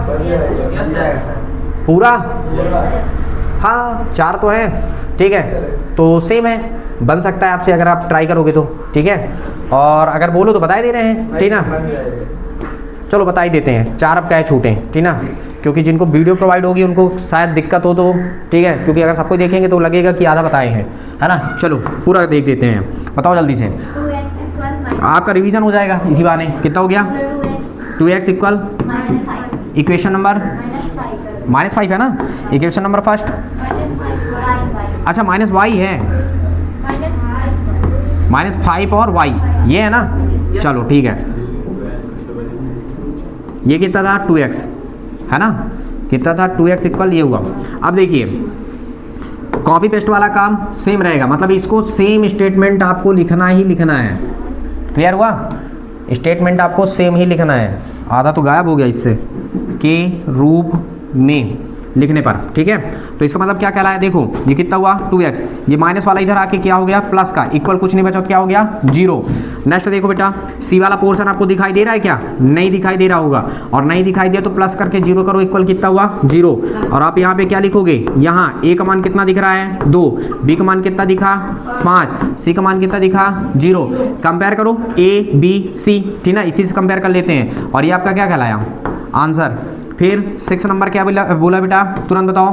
पूरा। हाँ 4 तो है, ठीक है, तो सेम है, बन सकता है आपसे अगर आप ट्राई करोगे तो, ठीक है। और अगर बोलो तो बता दे रहे हैं, ठीक ना, चलो बता ही देते हैं। 4 अब क्या है छूटे, ठीक ना, क्योंकि जिनको वीडियो प्रोवाइड होगी उनको शायद दिक्कत हो, तो ठीक है, क्योंकि अगर सबको देखेंगे तो लगेगा कि आधा बताए हैं, है ना। चलो पूरा देख देते हैं, बताओ जल्दी से, आपका रिवीजन हो जाएगा इसी बहाने। कितना हो गया 2x इक्वल इक्वेशन नंबर -5 है ना, इक्वेशन नंबर फर्स्ट। अच्छा -y है, -5 और y ये है ना, चलो ठीक है। ये कितना था 2x है ना, कितना था 2x इक्वल ये हुआ। अब देखिए कॉपी पेस्ट वाला काम सेम रहेगा, मतलब इसको सेम स्टेटमेंट आपको लिखना ही लिखना है। क्लियर हुआ, स्टेटमेंट आपको सेम ही लिखना है, आधा तो गायब हो गया इससे के रूप में लिखने पर, ठीक है। तो इसका मतलब क्या कहलाया, देखो ये कितना हुआ 2x, ये माइनस वाला इधर आके क्या हो गया प्लस का, इक्वल कुछ नहीं बचा तो क्या हो गया 0। नेक्स्ट देखो बेटा c वाला पोर्शन आपको दिखाई दे रहा है क्या, नहीं दिखाई दे रहा होगा, और नहीं दिखाई दिया तो प्लस करके 0 करो, इक्वल कितना हुआ 0। और आप यहाँ पे क्या लिखोगे, यहाँ a का मान कितना दिख रहा है 2, b का मान कितना दिखा 5, c का मान कितना दिखा 0। कंपेयर करो a b c, ठीक ना, इसी से कंपेयर कर लेते हैं, और ये आपका क्या कहलाया आंसर। फिर 6 नंबर क्या बोला बेटा, तुरंत बताओ।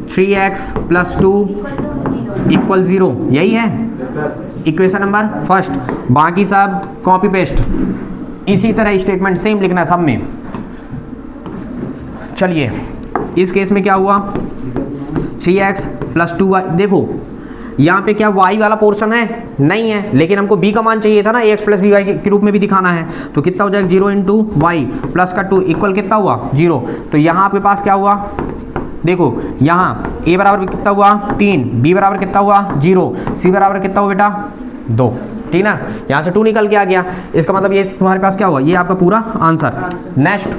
3x + 2 इक्वल 0, यही है इक्वेशन नंबर फर्स्ट। बाकी सब कॉपी पेस्ट, इसी तरह स्टेटमेंट सेम लिखना है सब में। चलिए इस केस में क्या हुआ 3x + 2y, देखो यहाँ पे क्या y वाला पोर्शन है नहीं है, लेकिन हमको b का मान चाहिए था ना, ax + by के रूप में भी दिखाना है, तो कितना हो जाएगा 0 × y प्लस का 2 इक्वल कितना हुआ 0। तो यहाँ आपके पास क्या हुआ, देखो यहाँ a बराबर कितना हुआ 3, b बराबर कितना हुआ 0, c बराबर कितना हुआ बेटा 2, ठीक ना, यहाँ से 2 निकल के आ गया। इसका मतलब ये तुम्हारे पास क्या हुआ, ये आपका पूरा आंसर। नेक्स्ट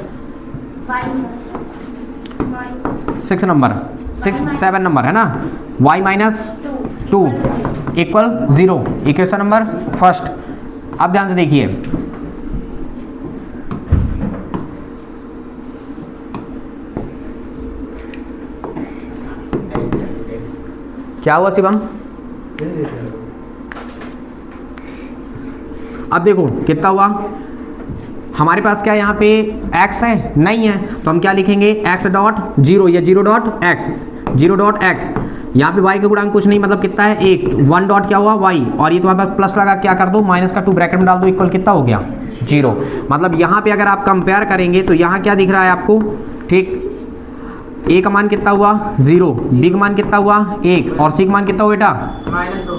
7 नंबर है ना, y - 2 equal 0, equation number first. अब ध्यान से देखिए, क्या हुआ शिवम, अब देखो कितना हुआ, हमारे पास क्या यहाँ पे x है नहीं है, तो हम क्या लिखेंगे x.0, ये 0.x, 0.x, यहाँ पे y के गुणांक कुछ नहीं, मतलब कितना है 1 डॉट क्या हुआ y, और ये तुम्हारे पास प्लस लगा क्या कर दो -2 ब्रैकेट में डाल दो, इक्वल कितना हो गया 0। मतलब यहाँ पे अगर आप कंपेयर करेंगे तो यहाँ क्या दिख रहा है आपको, ठीक, ए का मान कितना हुआ 0, बी का मान कितना हुआ 1 और सी का मान कितना हुआ बेटा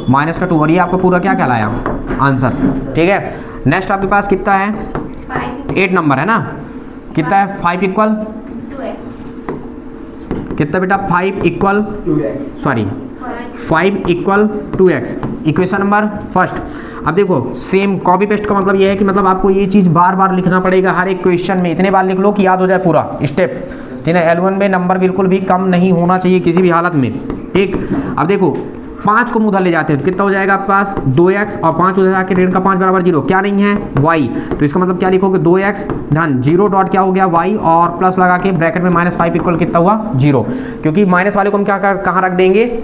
माइनस का 2, और ये आपका पूरा क्या कहलाया आंसर। ठीक है, नेक्स्ट आपके पास कितना है 8 नंबर है ना, कितना है 5 इक्वल कितना बेटा 5 equal 2x, equation number first. अब देखो सेम कॉपी पेस्ट का मतलब ये है कि मतलब आपको ये चीज़ बार बार लिखना पड़ेगा हर एक क्वेश्चन में, इतने बार लिख लो कि याद हो जाए पूरा स्टेप। ठीक है, L1 में नंबर बिल्कुल भी कम नहीं होना चाहिए किसी भी हालत में। ठीक, अब देखो 5 को उधर ले जाते हैं तो कितना हो जाएगा आपके पास 2x और 5 उधर आके ऋण का 5 बराबर 0, क्या नहीं है y, तो इसका मतलब क्या लिखोगे 2x धन 0 डॉट क्या हो गया y और प्लस लगा के ब्रैकेट में -5 इक्वल कितना हुआ 0, क्योंकि माइनस वाले को हम क्या कहाँ रख देंगे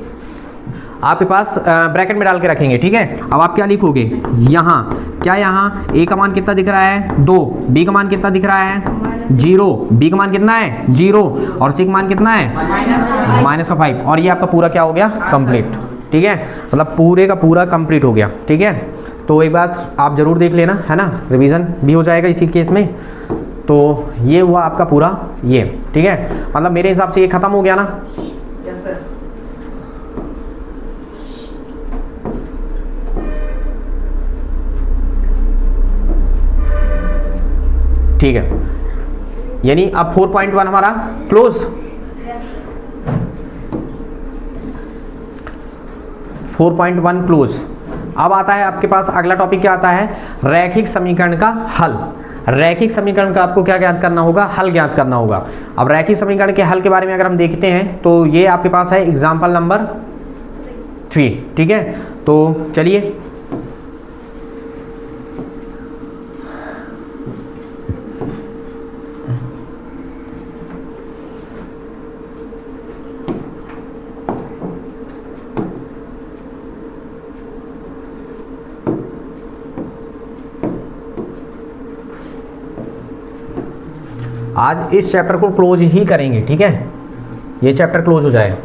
आपके पास ब्रैकेट में डाल के रखेंगे। ठीक है, अब आप क्या लिखोगे यहाँ, क्या यहाँ a का मान कितना दिख रहा है 2, b का मान कितना दिख रहा है 0, b का मान कितना है 0 और c का मान कितना है -5, और ये आपका पूरा क्या हो गया कंप्लीट। ठीक है, मतलब पूरे का पूरा कंप्लीट हो गया। ठीक है, तो एक बात आप जरूर देख लेना है ना, रिवीजन भी हो जाएगा इसी केस में। तो ये हुआ आपका पूरा ये। ठीक है, मतलब मेरे हिसाब से ये खत्म हो गया ना। Yes sir. ठीक है, यानी अब 4.1 हमारा क्लोज। 4.1 क्लोज। अब आता है आपके पास अगला टॉपिक, क्या आता है रैखिक समीकरण का हल। रैखिक समीकरण का आपको क्या ज्ञात करना होगा, हल ज्ञात करना होगा। अब रैखिक समीकरण के हल के बारे में अगर हम देखते हैं तो ये आपके पास है एग्जाम्पल नंबर 3। ठीक है, तो चलिए आज इस चैप्टर को क्लोज ही करेंगे। ठीक है, ये चैप्टर क्लोज हो जाएगा।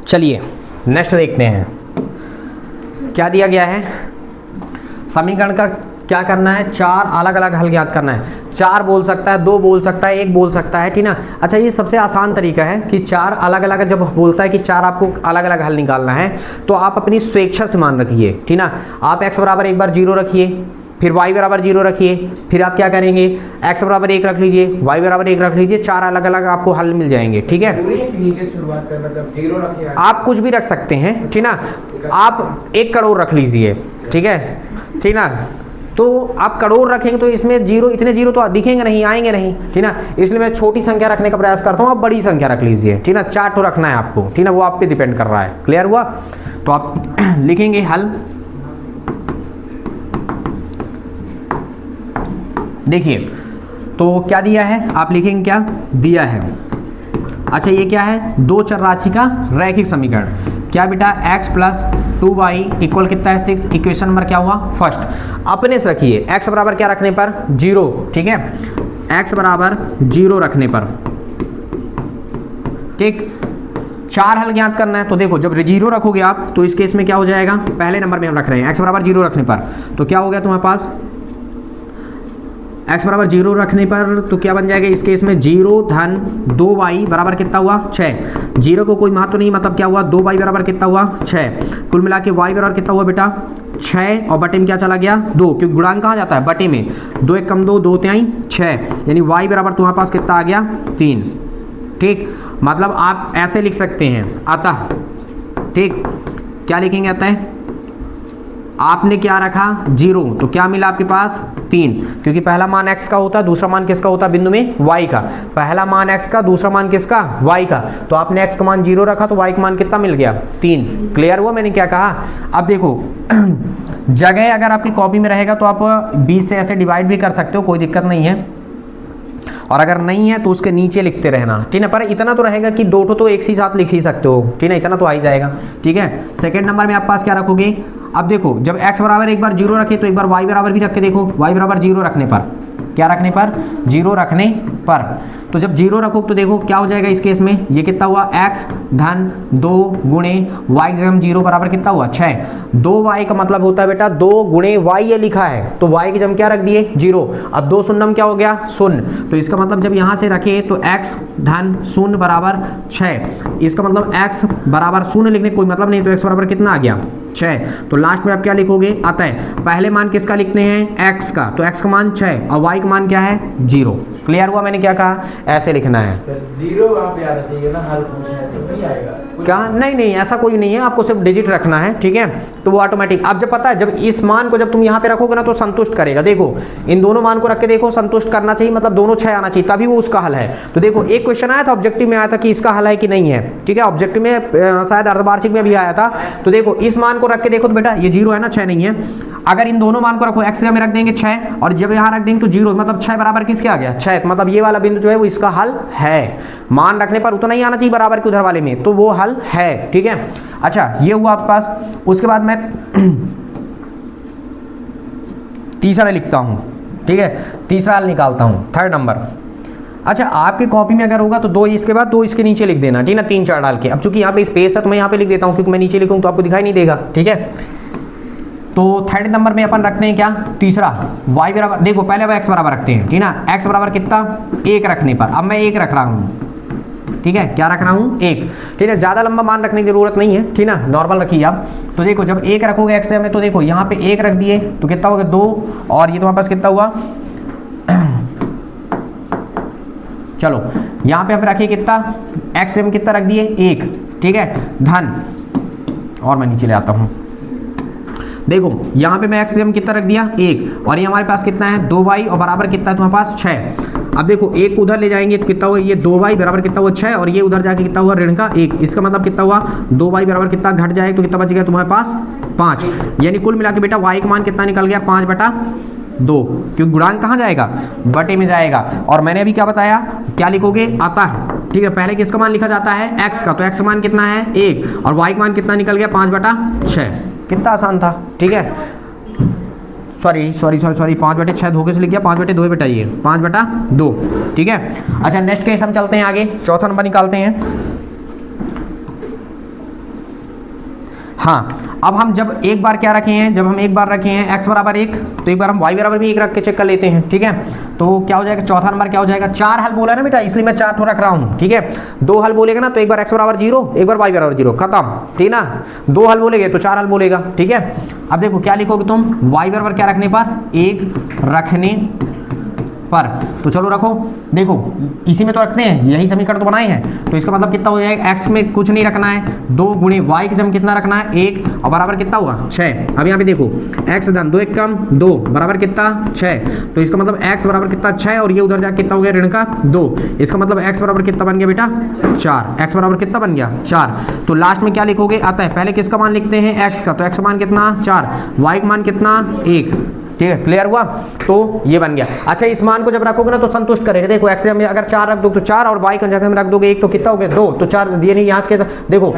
चलिए नेक्स्ट देखते हैं क्या दिया गया है। समीकरण का क्या करना है, 4 अलग अलग हल ज्ञात करना है। 4 बोल सकता है, 2 बोल सकता है, 1 बोल सकता है। ठीक ना। अच्छा, ये सबसे आसान तरीका है कि 4 अलग अलग, जब बोलता है कि 4 आपको अलग अलग हल निकालना है तो आप अपनी स्वेच्छा से मान रखिए। ठीक ना, आप x बराबर एक बार 0 रखिए, फिर y बराबर 0 रखिए, फिर आप क्या करेंगे x बराबर 1 रख लीजिए, y बराबर 1 रख लीजिए। 4 अलग अलग आपको हल मिल जाएंगे। ठीक है, नीचे शुरुआत कर, मतलब 0 रखिए, आप कुछ भी रख सकते हैं। ठीक ना, आप 1 करोड़ रख लीजिए। ठीक है, ठीक ना, तो आप करोड़ रखेंगे तो इसमें 0, इतने 0 तो दिखेंगे नहीं, आएंगे नहीं। ठीक ना, इसलिए मैं छोटी संख्या रखने का प्रयास करता हूँ, आप बड़ी संख्या रख लीजिए। ठीक ना, 4 तो रखना है आपको। ठीक ना, वो आप पे डिपेंड कर रहा है। क्लियर हुआ? तो आप लिखेंगे हल। देखिए तो क्या दिया है, आप लिखेंगे क्या दिया है। अच्छा, ये क्या है, 2 चर राशि का रैखिक समीकरण। क्या बेटा, x प्लस 2y इक्वल कितना है 6। इक्वेशन नंबर क्या हुआ फर्स्ट। अपने से रखिए x बराबर क्या रखने पर 0। ठीक है, x बराबर 0 रखने पर। ठीक, 4 हल ज्ञात करना है। तो देखो जब 0 रखोगे आप तो इस केस में क्या हो जाएगा, पहले नंबर में हम रख रहे हैं x बराबर 0 रखने पर, तो क्या हो गया तुम्हारे पास x बराबर 0 रखने पर तो क्या बन जाएगा इस केस में 0 धन 2y बराबर कितना हुआ 6। 0 को कोई महत्व नहीं, मतलब क्या हुआ 2y बराबर कितना हुआ 6। कुल मिला के y बराबर कितना हुआ बेटा 6, और बटे में क्या चला गया 2, क्योंकि गुणांक कहाँ जाता है बटे में। 2 1 कम 2, 2 3 6, यानी y बराबर तुम्हारे पास कितना आ गया 3। ठीक, मतलब आप ऐसे लिख सकते हैं अतः। ठीक, क्या लिखेंगे अतः, आपने क्या रखा 0, तो क्या मिला आपके पास 3, क्योंकि पहला मान x का होता है, दूसरा मान किसका होता है बिंदु में y का। पहला मान x का, दूसरा मान किसका y का। तो आपने x का मान 0 रखा तो y का मान कितना मिल गया 3। क्लियर हुआ मैंने क्या कहा। अब देखो जगह अगर आपकी कॉपी में रहेगा तो आप 20 से ऐसे डिवाइड भी कर सकते हो, कोई दिक्कत नहीं है। और अगर नहीं है तो उसके नीचे लिखते रहना, ठीक है। पर इतना तो रहेगा कि दो तो एक ही साथ लिख ही सकते हो, ठीक है, इतना तो आ ही जाएगा, ठीक है। सेकंड नंबर में आपके पास क्या रखोगे, अब देखो जब x बराबर एक बार 0 रखे तो एक बार y बराबर भी रख के देखो, y बराबर 0 रखने पर, क्या रखने पर, 0 रखने पर, तो जब 0 रखो तो देखो क्या हो जाएगा इस केस में, ये कितना हुआ x धन 2 गुणे y की जगह 0 बराबर कितना हुआ 6, 2y का मतलब होता है बेटा 2 गुणे y ये लिखा है तो y की जगह क्या रख दिए 0, अब 2 शून्यम क्या हो गया 0, तो इसका मतलब जब यहाँ से रखे तो x धन 0 बराबर 6, इसका मतलब x बराबर 0 लिखने कोई मतलब नहीं, तो x बराबर कितना आ गया 6, तो लास्ट में आप क्या लिखोगे, अतः पहले मान किसका लिखते हैं x का, तो x का मान 6 और y का मान क्या है 0। क्लियर हुआ मैंने क्या कहा, ऐसे लिखना है। सर 0 वहाँ पे आना चाहिए ना, हल पूछना है तो नहीं आएगा क्या, नहीं नहीं ऐसा कोई नहीं है, आपको सिर्फ डिजिट रखना है, ठीक है, तो वो ऑटोमेटिक। अब जब पता है जब इस मान को जब तुम यहाँ पे रखोगे ना तो संतुष्ट करेगा, देखो इन दोनों मान को रख के देखो, संतुष्ट करना चाहिए, मतलब दोनों 6 आना चाहिए तभी वो उसका हल है। तो देखो एक क्वेश्चन आया था ऑब्जेक्टिव में, आया था कि इसका हल है कि नहीं है, ठीक है, ऑब्जेक्टिव में शायद अर्धवार्षिक में भी आया था। तो देखो इस मान को रख के देखो तो बेटा ये 0 है ना, 6 नहीं है, अगर इन दोनों मान को रखो x में रख देंगे 6 और जब यहाँ रख देंगे तो 0, मतलब 6 बराबर किसके आ गया 6, मतलब ये वाला बिंदु जो है वो इसका हल है, मान रखने पर उतना ही आना चाहिए बराबर के उधर वाले में, तो वो हल है, ठीक है। अच्छा ये हुआ आपके पास, उसके बाद मैं तीसरा लिखता हूं, ठीक है, तीसरा हल निकालता हूं, थर्ड नंबर। अच्छा आपकी कॉपी में अगर होगा तो 2 इसके बाद 2 इसके नीचे लिख देना, ठीक है ना, 3 4 डाल के। अब चूंकि यहाँ पे स्पेस है तो मैं यहाँ पे लिख देता हूँ, क्योंकि मैं नीचे लिखूँ तो आपको दिखाई नहीं देगा, ठीक है। तो थर्ड नंबर में अपन रखते हैं क्या, तीसरा y बराबर, देखो पहले अब x बराबर रखते हैं, ठीक ना, x बराबर कितना 1 रखने पर, अब मैं 1 रख रहा हूँ, ठीक है, क्या रख रहा हूँ 1, ठीक है, ज़्यादा लंबा मान रखने की जरूरत नहीं है, ठीक ना, नॉर्मल रखिए आप। तो देखो जब 1 रखोगे x में तो देखो यहाँ पे 1 रख दिए तो कितना होगा 2, और ये तुम्हारे पास कितना हुआ चलो यहाँ पे हम रखिए कितना x में कितना रख दिए 1, ठीक है, धन, और मैं नीचे ले आता हूँ, देखो यहाँ पे मैं x में कितना रख दिया 1, और ये हमारे पास कितना है 2y, और बराबर कितना है तुम्हारे पास 6। अब देखो एक उधर ले जाएंगे तो कितना हुआ, ये 2y बराबर कितना हुआ 6, और ये उधर जाके कितना हुआ ऋण का 1, इसका मतलब कितना हुआ 2y बराबर कितना घट जाएगा तो कितना बच गया तुम्हारे पास 5, यानी कुल मिला के बेटा y का मान कितना निकल गया 5/2, क्योंकि गुणांक कहाँ जाएगा बटे में जाएगा। और मैंने अभी क्या बताया, क्या लिखोगे अतः, ठीक है, पहले किसका मान लिखा जाता है x का, तो x का मान कितना है 1, और y का मान कितना निकल गया 5/6, कितना आसान था, ठीक है, सॉरी 5/6 धोखे से लिख गया, 5/2 बेटा, ये 5/2, ठीक है। अच्छा नेक्स्ट केस हम चलते हैं आगे, चौथा नंबर निकालते हैं। हाँ अब हम जब एक बार क्या रखे हैं, जब हम एक बार रखे हैं x बराबर 1 तो एक बार हम y बराबर भी 1 रख के चेक कर लेते हैं, ठीक है। तो क्या हो जाएगा, चौथा नंबर क्या हो जाएगा, 4 हल बोला ना बेटा, इसलिए मैं 4 रख रहा हूँ, ठीक है। 2 हल बोलेगा ना तो एक बार x बराबर 0, एक बार y बराबर 0, खत्म, ठीक ना। 2 हल बोलेगे तो 4 हल बोलेगा, ठीक है। अब देखो क्या लिखोगे तुम, y बराबर क्या रखने पर 1 रखने पर, तो चलो रखो, देखो इसी में तो रखते हैं, यही समीकरण तो बनाए हैं, तो इसका मतलब कितना हो जाएगा, x में कुछ नहीं रखना है, 2 गुणे y की जगह कितना रखना है 1, और बराबर कितना हुआ 6। अब यहाँ पे देखो x धन 2 1 कम 2 बराबर कितना 6, तो इसका मतलब x बराबर कितना 6, और ये उधर जाके कितना हो गया ऋण का 2, इसका मतलब x बराबर कितना बन गया बेटा 4, x बराबर कितना बन गया 4। तो लास्ट में क्या लिखोगे, अतः पहले किसका मान लिखते हैं x का, तो x का मान कितना 4, y का मान कितना 1, ठीक है, क्लियर हुआ, तो ये बन गया। अच्छा इस मान को जब रखोगे ना तो संतुष्ट करेगा, देखो x में अगर 4 रख दो तो 4, और y की जगह में रख दोगे 1 तो कितना हो गया 2, तो 4 दिए नहीं यहाँ के, देखो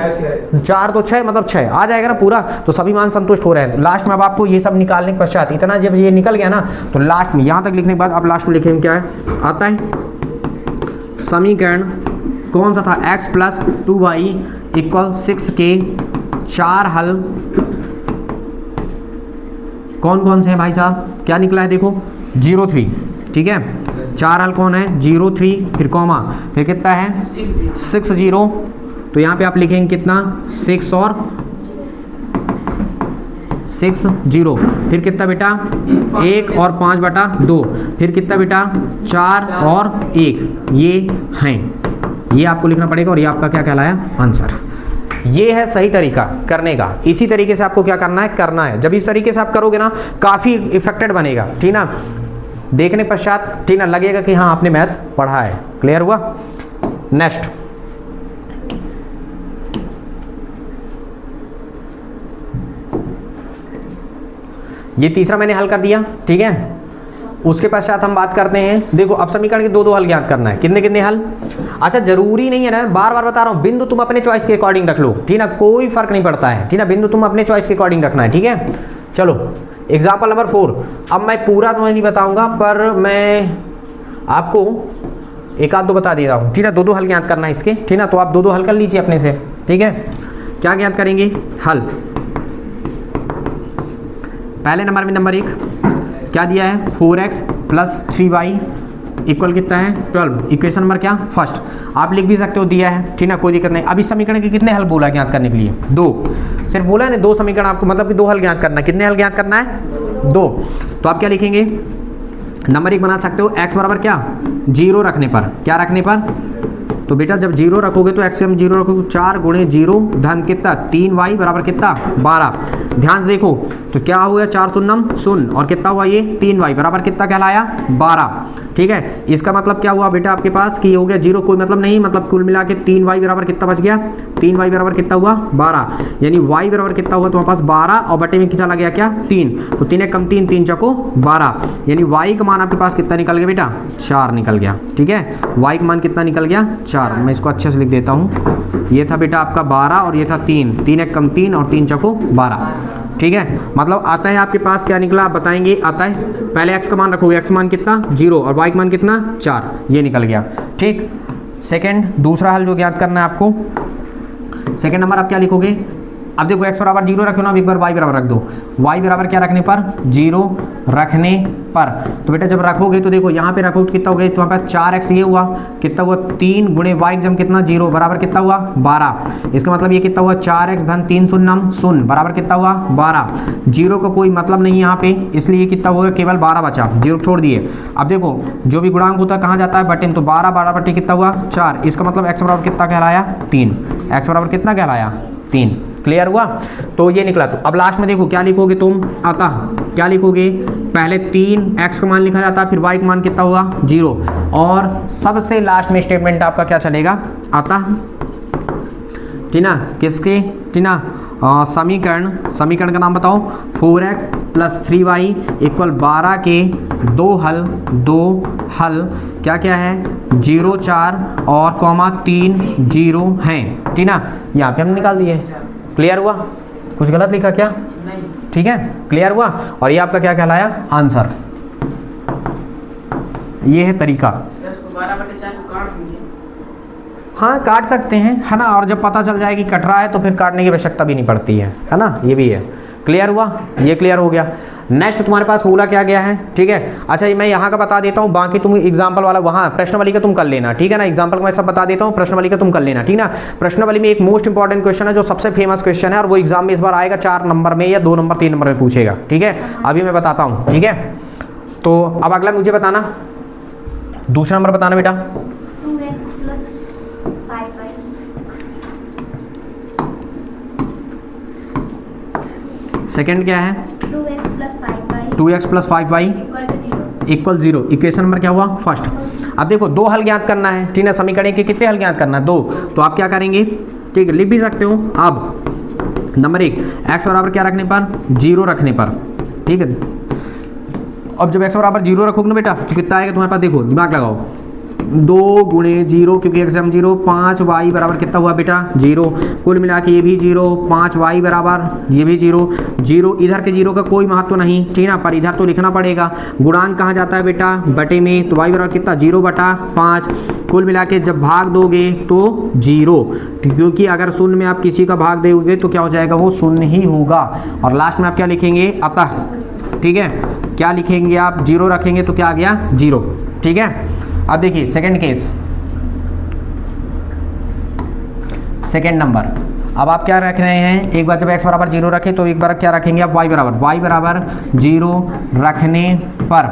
4 तो 6 मतलब 6 आ जाएगा ना पूरा, तो सभी मान संतुष्ट हो रहे हैं। लास्ट में अब आपको ये सब निकालने के पश्चात, इतना जब ये निकल गया ना तो लास्ट में यहाँ तक लिखने के बाद अब लास्ट में लिखेंगे क्या है, आता है समीकरण कौन सा था, x + 2y = 6 के 4 हल कौन कौन से हैं भाई साहब, क्या निकला है देखो 0 3, ठीक है, 4 हल कौन है 0 3, फिर कॉमा, फिर कितना है 6 0, तो यहाँ पे आप लिखेंगे कितना 6 और 6 0, फिर कितना बेटा 1 और 5/2, फिर कितना बेटा 4 और 1, ये हैं, ये आपको लिखना पड़ेगा, और ये आपका क्या कहलाया आंसर। ये है सही तरीका करने का, इसी तरीके से आपको क्या करना है, जब इस तरीके से आप करोगे ना काफ़ी इफेक्टेड बनेगा, ठीक ना, देखने पश्चात ठीक ना लगेगा कि हाँ आपने मैथ पढ़ा है। क्लियर हुआ। नेक्स्ट ये तीसरा मैंने हल कर दिया, ठीक है। उसके पश्चात हम बात करते हैं, देखो अब समीकरण के दो दो हल ज्ञात करना है। कितने कितने हल? अच्छा जरूरी नहीं है ना, बार बार बता रहा हूँ, बिंदु तुम अपने चॉइस के अकॉर्डिंग रख लो, ठीक ना, कोई फर्क नहीं पड़ता है, ठीक ना, बिंदु तुम अपने चॉइस के अकॉर्डिंग रखना है, ठीक है। चलो एग्जाम्पल नंबर 4। अब मैं पूरा तुम्हें नहीं बताऊंगा, पर मैं आपको एक आध दो बता दे रहा हूँ, ठीक है। दो दो हल ज्ञात करना है इसके, ठीक ना, तो आप दो दो हल कर लीजिए अपने से, ठीक है। क्या ज्ञात करेंगे? हल। पहले नंबर में नंबर 1 क्या दिया है? 4x + 3y इक्वल कितना है? 12। इक्वेशन नंबर क्या? फर्स्ट। आप लिख भी सकते हो, दिया है, ठीक ना, कोई दिक्कत नहीं। अब इस समीकरण के कितने हल बोला ज्ञात करने के लिए? 2। सिर्फ बोला है ना 2 समीकरण आपको, मतलब कि 2 हल ज्ञात करना है। कितने हल ज्ञात करना है? 2। तो आप क्या लिखेंगे? नंबर 1 बना सकते हो x बराबर क्या? 0 रखने पर। क्या रखने पर? तो बेटा जब 0 रखोगे तो x से हम 0 रखोगे, 4 × 0 धन कितना? 3y बराबर कितना? 12। ध्यान से देखो तो क्या हो गया? 4 शून्यम 0 और कितना हुआ ये? 3y बराबर कितना कहलाया? 12। ठीक है, इसका मतलब क्या हुआ बेटा आपके पास कि हो गया 0, कोई मतलब नहीं, मतलब कुल मिला के 3y बराबर कितना बच गया? 3y बराबर कितना हुआ? 12। यानी y बराबर कितना हुआ तुम्हारे पास? 12 और बटे में कितना लग गया? क्या? 3। तो 3 कम 3, 3 चौको 12। यानी y का मान आपके पास कितना निकल गया बेटा? 4 निकल गया। ठीक है, y का मान कितना निकल गया? 4। मैं इसको अच्छे से लिख देता हूँ। ये था बेटा आपका 12 और ये था 3, 3 कम 3 और 3 चौको 12। ठीक है, मतलब आता है आपके पास क्या निकला आप बताएंगे? आता है पहले x का मान रखोगे, x का मान कितना? 0 और y का मान कितना? 4। ये निकल गया। ठीक, सेकंड दूसरा हल जो ज्ञात करना है आपको, सेकंड नंबर आप क्या लिखोगे? अब देखो x बराबर 0 रखो ना, अब एक बार y बराबर रख दो। y बराबर क्या रखने पर? 0 रखने पर। तो बेटा जब रखोगे तो देखो यहाँ पे रखोगे तो कितना हो गया तुम्हारे पास? 4x ये हुआ, कितना हुआ? 3 × y जम कितना? 0 बराबर कितना हुआ? 12। इसका मतलब ये कितना हुआ? 4x धन 3 शून्यम 0 बराबर कितना हुआ? 12। 0 का कोई मतलब नहीं यहाँ पे, इसलिए कितना होगा? केवल 12 बचा, 0 छोड़ दिए। अब देखो जो भी गुणांक होता है कहाँ जाता है? बटे में। तो 12 12 बटे कितना हुआ? 4। इसका मतलब x बराबर कितना कहलाया? 3। x बराबर कितना कहलाया? 3। क्लियर हुआ? तो ये निकला। तो अब लास्ट में देखो क्या लिखोगे तुम? अतः क्या लिखोगे? पहले 3x का मान लिखा जाता है, फिर y का मान कितना होगा? 0, और सबसे लास्ट में स्टेटमेंट आपका क्या चलेगा? अतः, ठीक ना, किसके? ठीक ना, समीकरण का नाम बताओ। 4x + 3y = 12 के दो हल क्या क्या है? 0 4 और कॉमा 3 0 हैं। ठीक ना, यहाँ पे हम निकाल दिए। क्लियर हुआ? कुछ गलत लिखा क्या? नहीं। ठीक है, क्लियर हुआ? और ये आपका क्या कहलाया? आंसर। ये है तरीका। इसको 12/4 को काट दीजिए। हाँ काट सकते हैं, है ना, और जब पता चल जाए कि कट रहा है तो फिर काटने की आवश्यकता भी नहीं पड़ती है ना, ये भी है। क्लियर हुआ? ये क्लियर हो गया। नेक्स्ट तुम्हारे पास बोला क्या गया है? ठीक है, अच्छा मैं यहाँ का बता देता हूँ, बाकी तुम एग्जाम्पल वाला वहाँ प्रश्नवाली का तुम कर लेना, ठीक है ना। एग्जाम्पल का मैं सब बता देता हूँ, प्रश्नवाली का तुम कर लेना, ठीक ना। प्रश्नवाली में एक मोस्ट इंपॉर्टेंट क्वेश्चन है जो सबसे फेमस क्वेश्चन है, और वो एग्जाम में इस बार आएगा 4 नंबर में या 2 नंबर 3 नंबर में पूछेगा। ठीक है, अभी मैं बताता हूँ। ठीक है, तो अब अगला मुझे बताना, दूसरा नंबर बताना बेटा। 2x + 5y सेकंड क्या है? 2x + 5y equal 0। Equation number क्या हुआ? फर्स्ट। अब देखो 2 हल ज्ञात करना है, ठीक है। समीकरण के कितने हल ज्ञात करना है? 2। तो आप क्या करेंगे? ठीक है, लिख भी सकते हो। अब नंबर 1 x बराबर क्या रखने पर? 0 रखने पर। ठीक है, अब जब x बराबर 0 रखोगे ना बेटा तो कितना आएगा तुम्हारे पास? देखो दिमाग लगाओ, 2 × 0 क्योंकि एग्जाम 0, 5y बराबर कितना हुआ बेटा? 0। कुल मिला के ये भी 0, 5y बराबर ये भी 0। 0 इधर के 0 का कोई महत्व नहीं, ठीक ना, पर इधर तो लिखना पड़ेगा। गुणांक कहाँ जाता है बेटा? बटे में। तो y बराबर कितना? 0/5। कुल मिला के जब भाग दोगे तो 0, क्योंकि अगर शून्य में आप किसी का भाग दोगे तो क्या हो जाएगा? वो शून्य ही होगा। और लास्ट में आप क्या लिखेंगे? अतः। ठीक है, क्या लिखेंगे आप? 0 रखेंगे तो क्या आ गया? 0। ठीक है, अब देखिए सेकंड केस, सेकंड नंबर। अब आप क्या रख रहे हैं? एक बार जब x बराबर 0 रखें तो एक बार क्या रखेंगे आप? y बराबर 0 रखने पर।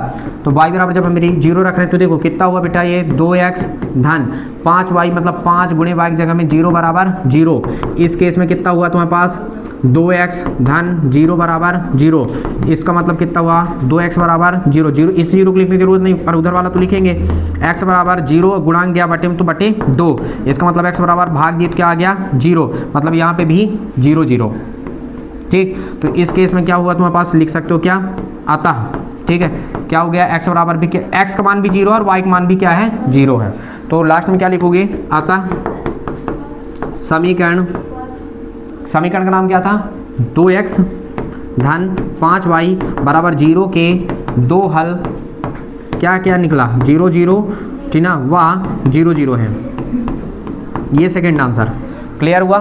तो y बराबर जब हम मेरी 0 रख रहे हैं तो देखो कितना हुआ बेटा? ये 2x धन 5y, मतलब 5 × y की जगह में 0 बराबर 0। इस केस में कितना हुआ तुम्हारे पास? 2x धन 0 बराबर 0। इसका मतलब कितना हुआ? 2x बराबर 0। 0 इस 0 को लिखने की जरूरत नहीं, पर उधर वाला तो लिखेंगे। x बराबर 0 गुणांक गया बटे में तो बटे 2। इसका मतलब x बराबर भाग दिए तो क्या आ गया? 0, मतलब यहाँ पे भी 0 0। ठीक, तो इस केस में क्या हुआ तुम्हारे पास? लिख सकते हो क्या? अतः। ठीक है, क्या हो गया, x बराबर भी क्या, x का मान भी 0 और y का मान भी क्या है 0 है। तो लास्ट में क्या लिखोगे, आता समीकरण का नाम क्या था, 2x धन 5y बराबर 0 के दो हल क्या क्या निकला, 0 0, ठीक ना, वह 0 0 है। ये सेकंड आंसर क्लियर हुआ,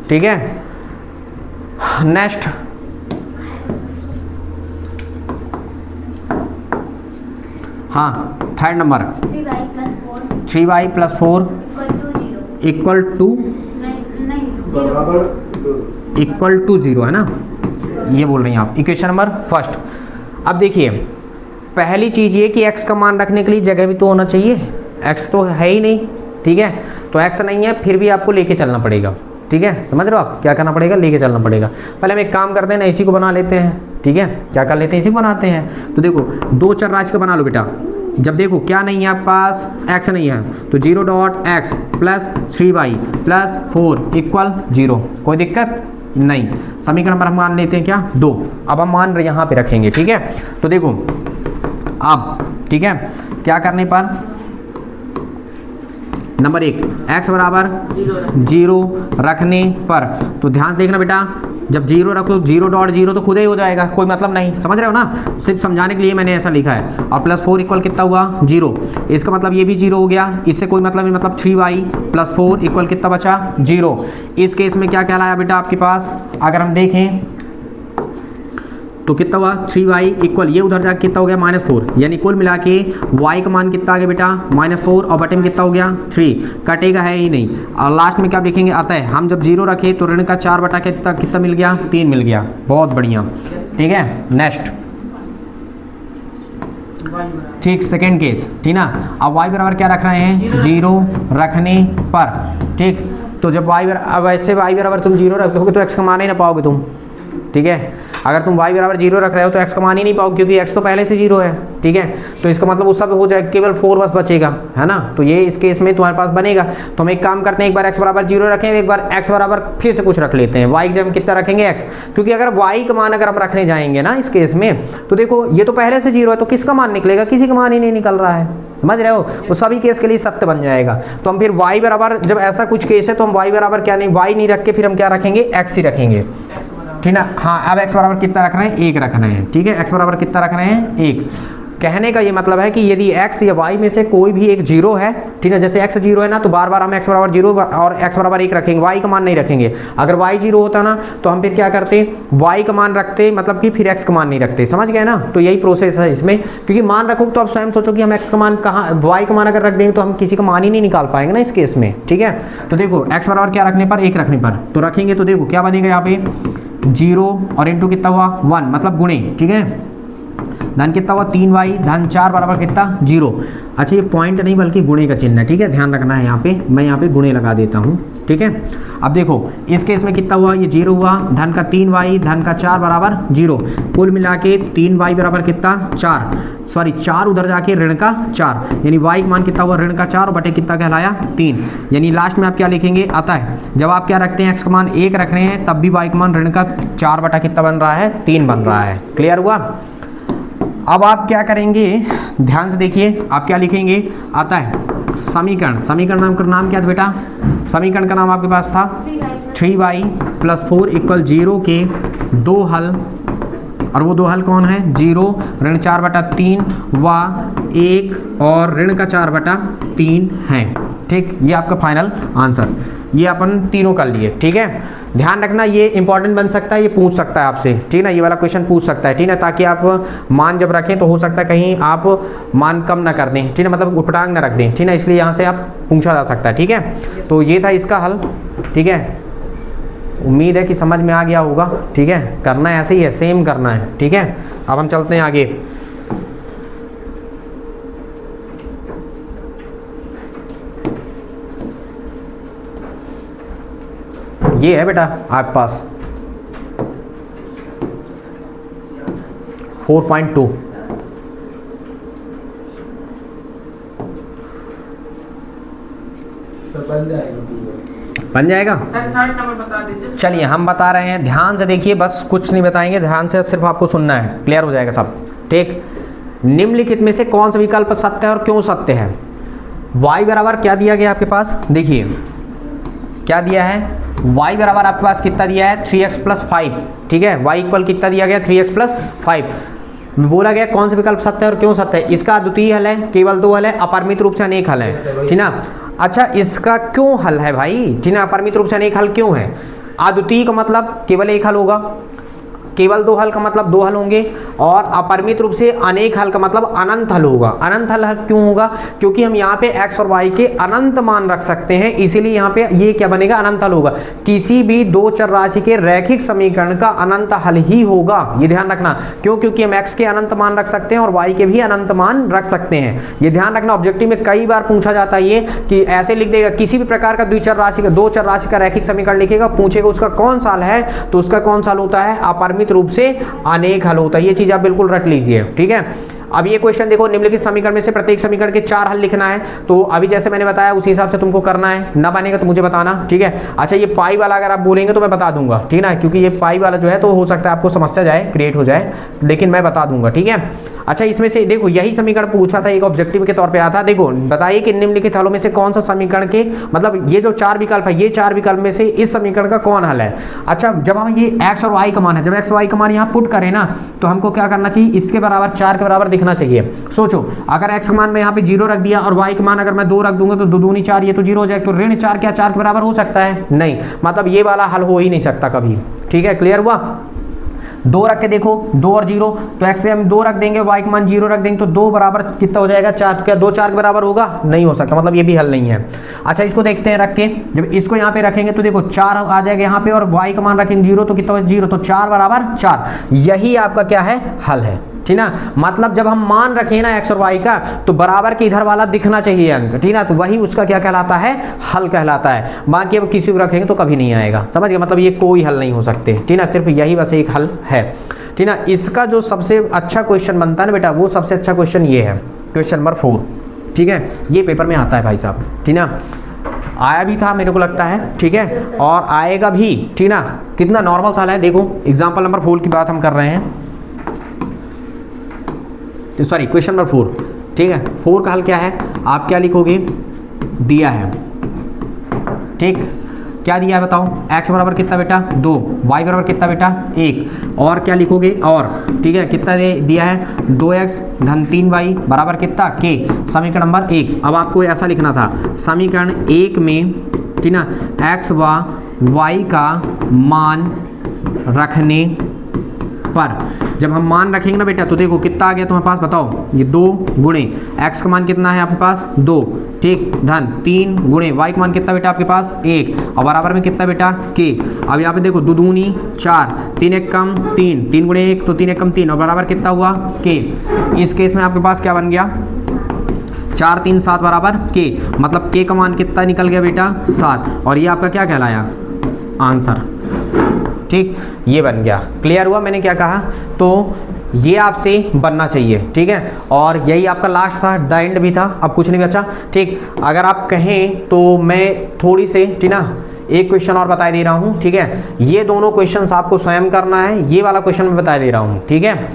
ठीक है। नेक्स्ट हाँ, third number 3y plus 4 equal to 0 है ना, ये बोल रही हैं आप। Equation number first. अब देखिए पहली चीज़ ये कि x का मान रखने के लिए जगह भी तो होना चाहिए, x तो है ही नहीं, ठीक है। तो x नहीं है, फिर भी आपको लेके चलना पड़ेगा, ठीक है। समझ रहे हो आप, क्या करना पड़ेगा, लेके चलना पड़ेगा। पहले हम एक काम करते हैं ना, इसी को बना लेते हैं, ठीक है। क्या कर लेते हैं, इसी को बनाते हैं। तो देखो दो चर राशि का बना लो बेटा। जब देखो क्या नहीं है आपके पास, x नहीं है, तो 0.x plus 3y plus 4 equal 0, कोई दिक्कत नहीं। समीकरण नंबर हम मान लेते हैं क्या, 2। अब हम मान यहाँ पे रखेंगे, ठीक है। तो देखो अब, ठीक है, क्या करने पर, नंबर 1 x बराबर 0 रखने पर, तो ध्यान से देखना बेटा, जब 0 रखो 0.0 तो खुद ही हो जाएगा, कोई मतलब नहीं, समझ रहे हो ना, सिर्फ समझाने के लिए मैंने ऐसा लिखा है। और प्लस 4 इक्वल कितना हुआ 0, इसका मतलब ये भी 0 हो गया, इससे कोई मतलब नहीं, मतलब 3y प्लस 4 इक्वल कितना बचा 0। इस केस में क्या कहलाया बेटा आपके पास, अगर हम देखें तो कितना हुआ 3y इक्वल, ये उधर जाके कितना हो गया -4, यानी कुल मिला के y का मान कितना आ गया बेटा -4 और बटे में कितना हो गया 3, कटेगा है ही नहीं। और लास्ट में क्या लिखेंगे, आता है हम जब 0 रखे तो ऋण का 4 बटा कितना कितना मिल गया 3 मिल गया, बहुत बढ़िया, ठीक है। नेक्स्ट, ठीक, सेकेंड केस, ठीक ना। अब y बराबर क्या रख रहे हैं 0 रखने पर, ठीक। तो जब y बराबर, अब ऐसे y बराबर तुम 0 रख दोगे तो x कमा ही ना पाओगे तुम, ठीक है। अगर तुम y बराबर 0 रख रहे हो तो x कमान ही नहीं पाओगे, क्योंकि x तो पहले से 0 है, ठीक है। तो इसका मतलब उस सब हो जाएगा, केवल 4 बस बचेगा, है ना। तो ये इस केस में तुम्हारे पास बनेगा। तो हम एक काम करते हैं, एक बार x बराबर 0 रखें, एक बार x बराबर फिर से कुछ रख लेते हैं, y जब कितना रखेंगे x, क्योंकि अगर y का मान अगर हम रखने जाएंगे ना इस केस में, तो देखो ये तो पहले से 0 है, तो किसका मान निकलेगा, किसी का मान ही नहीं निकल रहा है, समझ रहे हो। वो सभी केस के लिए सत्य बन जाएगा। तो हम फिर y बराबर, जब ऐसा कुछ केस है तो हम y बराबर क्या नहीं, y नहीं रख के फिर हम क्या रखेंगे, x ही रखेंगे, ठीक ना। हाँ, अब x बराबर कितना रख रहे हैं 1 रख रहे हैं, ठीक है। x बराबर कितना रख रहे हैं 1। कहने का ये मतलब है कि यदि x या y में से कोई भी एक 0 है, ठीक है, जैसे x 0 है ना, तो बार बार हम x बराबर 0 और x बराबर 1 रखेंगे, y का मान नहीं रखेंगे। अगर y 0 होता ना तो हम फिर क्या करते, y का मान रखते, मतलब कि फिर x का मान नहीं रखते, समझ गए ना। तो यही प्रोसेस है इसमें, क्योंकि मान रखो तो आप स्वयं सोचो कि हम x का मान कहाँ, y का मान अगर रख देंगे तो हम किसी का मान ही नहीं निकाल पाएंगे ना इस केस में, ठीक है। तो देखो x बराबर क्या रखने पर 1 रखने पर, तो रखेंगे तो देखो क्या बनेगा यहाँ पे 0 और इंटू कितना हुआ 1, मतलब गुणे, ठीक है। धन कितना हुआ 3y धन 4 बराबर कितना 0। अच्छा ये पॉइंट नहीं बल्कि गुणे का चिन्ह है, ठीक है, ध्यान रखना है यहाँ पे, मैं यहाँ पे गुणे लगा देता हूँ, ठीक है। अब देखो इस केस में कितना हुआ, ये 0 हुआ, धन का 3y धन का 4 बराबर 0, कुल मिला के 3y बराबर कितना 4 उधर जाके ऋण का 4, यानी y का मान कितना हुआ ऋण का 4 बटे कितना कहलाया 3। यानी लास्ट में आप क्या लिखेंगे, आता है जब आप क्या रखते हैं x का मान 1 रख रहे हैं तब भी y का मान ऋण का 4 बटा कितना बन रहा है 3 बन रहा है। क्लियर हुआ। अब आप क्या करेंगे, ध्यान से देखिए, आप क्या लिखेंगे, आता है समीकरण का नाम क्या था बेटा, समीकरण का नाम आपके पास था 3y प्लस 4 इक्वल 0 के 2 हल, और वो 2 हल कौन है 0 ऋण 4 बटा 3 व 1 और ऋण का 4 बटा 3 है, ठीक। ये आपका फाइनल आंसर, ये अपन तीनों कर लिए, ठीक है। ध्यान रखना ये इंपॉर्टेंट बन सकता है, ये पूछ सकता है आपसे, ठीक ना, ये वाला क्वेश्चन पूछ सकता है, ठीक ना, ताकि आप मान जब रखें तो हो सकता है कहीं आप मान कम ना कर दें, ठीक है, मतलब उठपटांग ना रख दें, ठीक ना, इसलिए यहाँ से आप पूछा जा सकता है, ठीक है। तो ये था इसका हल, ठीक है। उम्मीद है कि समझ में आ गया होगा, ठीक है। करना ऐसे ही है, सेम करना है, ठीक है। अब हम चलते हैं आगे। ये है बेटा आपके पास 4.2, बन जाएगा। चलिए हम बता रहे हैं, ध्यान से देखिए, बस कुछ नहीं बताएंगे, ध्यान से सिर्फ आपको सुनना है, क्लियर हो जाएगा सब, ठीक। निम्नलिखित में से कौन सा विकल्प सत्य है और क्यों सत्य है। y बराबर क्या दिया गया आपके पास, देखिए क्या दिया है, y बराबर आपके पास कितना दिया है 3x + 5, ठीक है, y इक्वल कितना दिया गया 3x + 5। बोला गया कौन सा विकल्प सत्य है और क्यों सत्य है। इसका अद्वितीय हल है, केवल 2 हल है, अपरिमित रूप से अनेक हल है, ठीक ना। अच्छा इसका क्यों हल है भाई, ठीक ना, अपरिमित रूप से अनेक हल क्यों है। अद्वितीय का मतलब केवल एक हल होगा, केवल 2 हल का मतलब 2 हल होंगे, और अपरिमित रूप से अनेक हल का मतलब अनंत हल होगा। अनंत हल क्यों होगा, क्योंकि हम यहाँ पे x और y के अनंत मान रख सकते हैं, इसीलिए यहाँ पे ये क्या बनेगा, अनंत हल होगा। किसी भी 2 चर राशि के रैखिक समीकरण का अनंत हल ही होगा, ये ध्यान रखना। क्यों, क्योंकि हम x के अनंत मान रख सकते हैं और y के भी अनंत मान रख सकते हैं, ये ध्यान रखना। ऑब्जेक्टिव में कई बार पूछा जाता है ये कि ऐसे लिख देगा, किसी भी प्रकार का 2 चर राशि का रैखिक समीकरण लिखेगा, पूछेगा उसका कौन सा हल है, तो उसका कौन सा हल होता है, अपरिमित रूप से अनेक हल होता है। ये चीज आप बिल्कुल रट लीजिए, ठीक है। अब ये क्वेश्चन देखो, निम्नलिखित समीकरण में से प्रत्येक समीकरण के 4 हल लिखना है, तो अभी जैसे मैंने बताया उसी हिसाब से तुमको करना है, ना बनेगा तो मुझे बताना, ठीक है। अच्छा ये पाई वाला अगर आप बोलेंगे तो मैं बता दूंगा, ठीक है ना, क्योंकि ये पाई वाला जो है तो हो सकता है आपको समस्या जाए, क्रिएट हो जाए, लेकिन मैं बता दूंगा, ठीक है। अच्छा इसमें से देखो यही समीकरण पूछा था, एक ऑब्जेक्टिव के तौर पे आया था। देखो बताइए कि निम्नलिखित हलों में से कौन सा समीकरण के, मतलब ये जो 4 विकल्प है, ये 4 विकल्प में से इस समीकरण का कौन हल है। अच्छा जब हम ये x और y का मान है, जब x y का मान यहाँ पुट करें ना, तो हमको क्या करना चाहिए, इसके बराबर 4 के बराबर दिखना चाहिए। सोचो अगर x का मान मैं यहाँ पे 0 रख दिया और y का मान अगर मैं 2 रख दूंगा तो 2 दूनी 4, ये तो 0 हो जाएगा, तो ऋण 4 क्या 4 के बराबर हो सकता है, नहीं, मतलब ये वाला हल हो ही नहीं सकता कभी, ठीक है। क्लियर हुआ। 2 रख के देखो, 2 और 0, तो x से हम 2 रख देंगे, y का मान 0 रख देंगे, तो 2 बराबर कितना हो जाएगा 4, क्या 2 4 के बराबर होगा, नहीं हो सकता, मतलब ये भी हल नहीं है। अच्छा इसको देखते हैं रख के, जब इसको यहाँ पे रखेंगे तो देखो 4 आ जाएगा यहाँ पे, और y का मान रखेंगे 0, तो कितना 0, तो 4 बराबर 4, यही आपका क्या है, हल है, ठीक ना। मतलब जब हम मान रखें ना x और y का, तो बराबर के इधर वाला दिखना चाहिए अंक, ठीक ना, तो वही उसका क्या कहलाता है, हल कहलाता है। बाकी अब किसी को रखेंगे तो कभी नहीं आएगा, समझ गए, मतलब ये कोई हल नहीं हो सकते, ठीक ना, सिर्फ यही बस एक हल है, ठीक ना। इसका जो सबसे अच्छा क्वेश्चन बनता है ना बेटा, वो सबसे अच्छा क्वेश्चन ये है, क्वेश्चन नंबर 4, ठीक है, ये पेपर में आता है भाई साहब, ठीक ना, आया भी था मेरे को लगता है, ठीक है, और आएगा भी, ठीक ना। कितना नॉर्मल साल है, देखो एग्जाम्पल नंबर 4 की बात हम कर रहे हैं, सॉरी क्वेश्चन नंबर 4, ठीक है। 4 का हल क्या है, आप क्या लिखोगे, दिया है, ठीक, क्या दिया है बताओ, x बराबर कितना बेटा 2, y बराबर कितना बेटा 1, और क्या लिखोगे, और ठीक है, कितना दिया है 2x धन 3y बराबर कितना k, समीकरण नंबर 1। अब आपको ऐसा लिखना था, समीकरण 1 में, ठीक ना, x व y का मान रखने पर, जब हम मान रखेंगे ना बेटा, तो देखो कितना आ गया तुम्हारे पास, बताओ, ये 2 गुणे x का मान कितना है आपके पास 2, ठीक, धन 3 गुणे y का मान कितना बेटा आपके पास 1, और बराबर में कितना बेटा k। अब यहाँ पे देखो 2 दूनी 4, 3 1 कम 3, 3 गुणे 1 तो 3 1 कम 3, और बराबर कितना हुआ k। इस केस में आपके पास क्या बन गया, 4 3 7 बराबर k, मतलब k का मान कितना निकल गया बेटा 7, और ये आपका क्या कहलाया, आंसर, ठीक, ये बन गया। क्लियर हुआ मैंने क्या कहा, तो ये आपसे बनना चाहिए, ठीक है, और यही आपका लास्ट था, द एंड भी था, अब कुछ नहीं बचा, ठीक। अगर आप कहें तो मैं थोड़ी से, ठीक ना, एक क्वेश्चन और बता दे रहा हूँ, ठीक है, ये दोनों क्वेश्चंस आपको स्वयं करना है, ये वाला क्वेश्चन मैं बता दे रहा हूँ, ठीक है।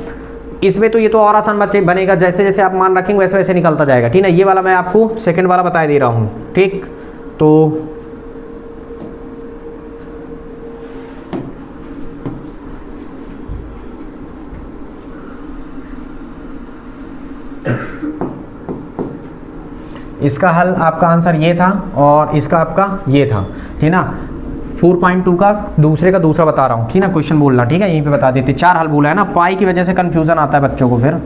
इसमें तो ये तो और आसान बच्चे बनेगा, जैसे जैसे आप मान रखेंगे वैसे वैसे निकलता जाएगा, ठीक ना। ये वाला मैं आपको सेकंड वाला बता दे रहा हूँ, ठीक, तो इसका हल आपका आंसर ये था, और इसका आपका ये था, ठीक ना। 4.2 का दूसरा बता रहा हूँ, ठीक ना, क्वेश्चन बोलना, ठीक है, यहीं पे बता देते, 4 हल बोला है ना, पाई की वजह से कंफ्यूजन आता है बच्चों को। फिर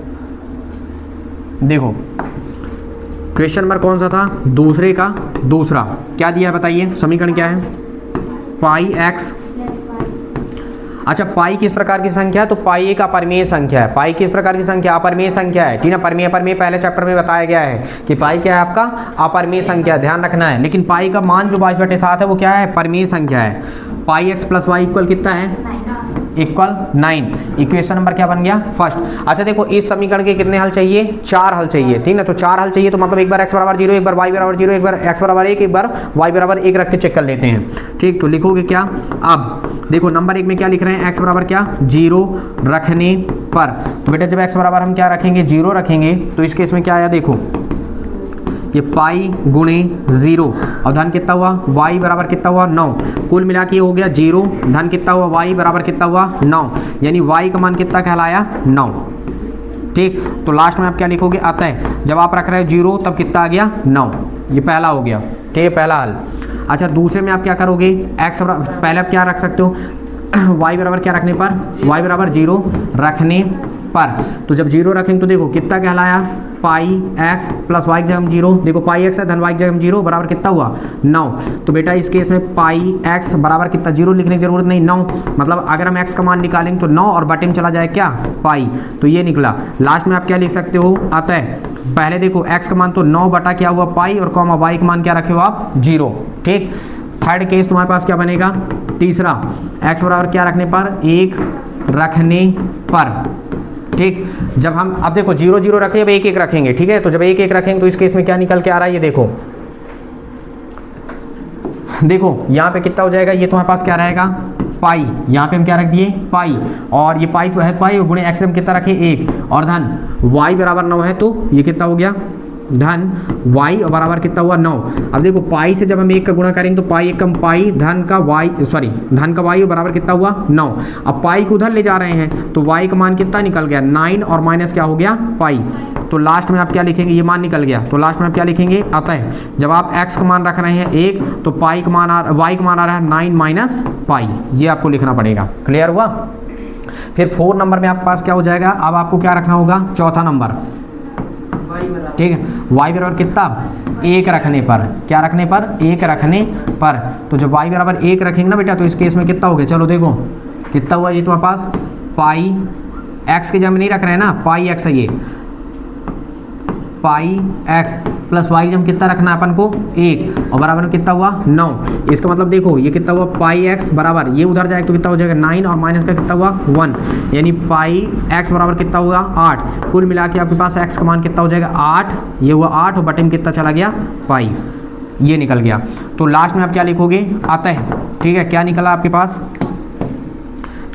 देखो क्वेश्चन नंबर कौन सा था, दूसरे का दूसरा, क्या दिया है बताइए, समीकरण क्या है, पाई x, अच्छा पाई किस प्रकार की संख्या है, तो पाई एक अपरिमेय संख्या है। पाई किस प्रकार की संख्या, अपरिमेय संख्या है, ठीक है। परिमेय अपरिमेय पहले चैप्टर में बताया गया है कि पाई क्या है आपका, अपरिमेय संख्या, ध्यान रखना है। लेकिन पाई का मान जो 22/7 है वो क्या है, परिमेय संख्या है। पाई x + y इक्वल कितना है इक्वल 9। इक्वेशन नंबर क्या बन गया? फर्स्ट। अच्छा देखो इस समीकरण के कितने हल चाहिए? 4 हल चाहिए, ठीक है। तो 4 हल चाहिए तो मतलब एक बार x बराबर 0, एक बार y बराबर 0, एक बार x बराबर 1, एक बार y बराबर 1 रख के चेक कर लेते हैं, ठीक। तो लिखोगे क्या? अब देखो नंबर 1 में क्या लिख रहे हैं? x बराबर क्या? 0 रखने पर। तो बेटा जब x बराबर हम क्या रखेंगे? 0 रखेंगे तो इस केस में क्या आया? देखो ये पाई गुणे 0 और धन कितना हुआ? y बराबर कितना हुआ? 9। कुल मिला के हो गया 0, धन कितना हुआ? y बराबर कितना हुआ? 9। यानी y का मान कितना कहलाया? 9, ठीक। तो लास्ट में आप क्या लिखोगे? अतः जब आप रख रहे हो 0 तब कितना आ गया? 9। ये पहला हो गया, ठीक है, पहला हल। अच्छा दूसरे में आप क्या करोगे? x बराबर पहले आप क्या रख सकते हो? y बराबर क्या रखने पर? y बराबर 0 रखने पर। तो जब 0 रखेंगे तो देखो कितना कहलाया? पाई x प्लस y की जगह 0, देखो पाई x है धन y की जगह 0 बराबर कितना हुआ? 9। तो बेटा इस केस में पाई x बराबर कितना? 0 लिखने की जरूरत नहीं, 9। मतलब अगर हम x का मान निकालेंगे तो 9 और बटे में चला जाए क्या? पाई। तो ये निकला। लास्ट में आप क्या लिख सकते हो? अतः पहले देखो x का मान तो 9 बटा क्या हुआ? पाई, और कॉमा y का मान क्या रखे हो आप? 0, ठीक। थर्ड केस तुम्हारे पास क्या बनेगा? तीसरा, x बराबर क्या रखने पर? 1 रखने पर, ठीक। जब हम अब देखो 0 0 रखें, अब 1 1 रखेंगे, ठीक है। तो जब 1 1 रखेंगे तो इस केस में क्या निकल के आ रहा है? ये देखो देखो यहाँ पे कितना हो जाएगा? ये तुम्हारे पास क्या रहेगा? पाई। यहाँ पे हम क्या रख दिए? पाई। और ये पाई तो है पाई, और गुणे x हम कितना रखे? 1, और धन y बराबर 9 है तो ये कितना हो गया? धन y और बराबर कितना हुआ? 9। अब देखो पाई से जब हम 1 का गुणा करेंगे तो पाई 1 कम पाई, धन का y और बराबर कितना हुआ? 9। अब पाई को उधर ले जा रहे हैं तो y का मान कितना निकल गया? 9 और माइनस क्या हो गया? पाई। तो लास्ट में आप क्या लिखेंगे? ये मान निकल गया तो लास्ट में आप क्या लिखेंगे? अतः जब आप x का मान रख रहे हैं 1 तो y का मान आ रहा है 9 माइनस पाई। ये आपको लिखना पड़ेगा। क्लियर हुआ? फिर 4 नंबर में आपके पास क्या हो जाएगा? अब आपको क्या रखना होगा? चौथा नंबर, ठीक है। y बराबर कितना? 1 रखने पर। क्या रखने पर? 1 रखने पर। तो जब y बराबर 1 रखेंगे ना बेटा तो इस केस में कितना हो गया? चलो देखो कितना हुआ? ये तुम्हारे पास पाई x की जगह में नहीं रख रहे हैं ना, पाई x है ये, पाई x प्लस y की जगह कितना रखना है अपन को? 1, और बराबर में कितना हुआ? 9। इसका मतलब देखो ये कितना हुआ? पाई x बराबर ये उधर जाएगा तो कितना हो जाएगा? 9 और माइनस का कितना हुआ? 1, यानी पाई x बराबर कितना हुआ? 8। कुल मिला के आपके पास x का मान कितना हो जाएगा? 8। ये हुआ 8 और बटे में कितना चला गया? पाई। ये निकल गया। तो लास्ट में आप क्या लिखोगे? अतः, ठीक है। क्या निकला आपके पास?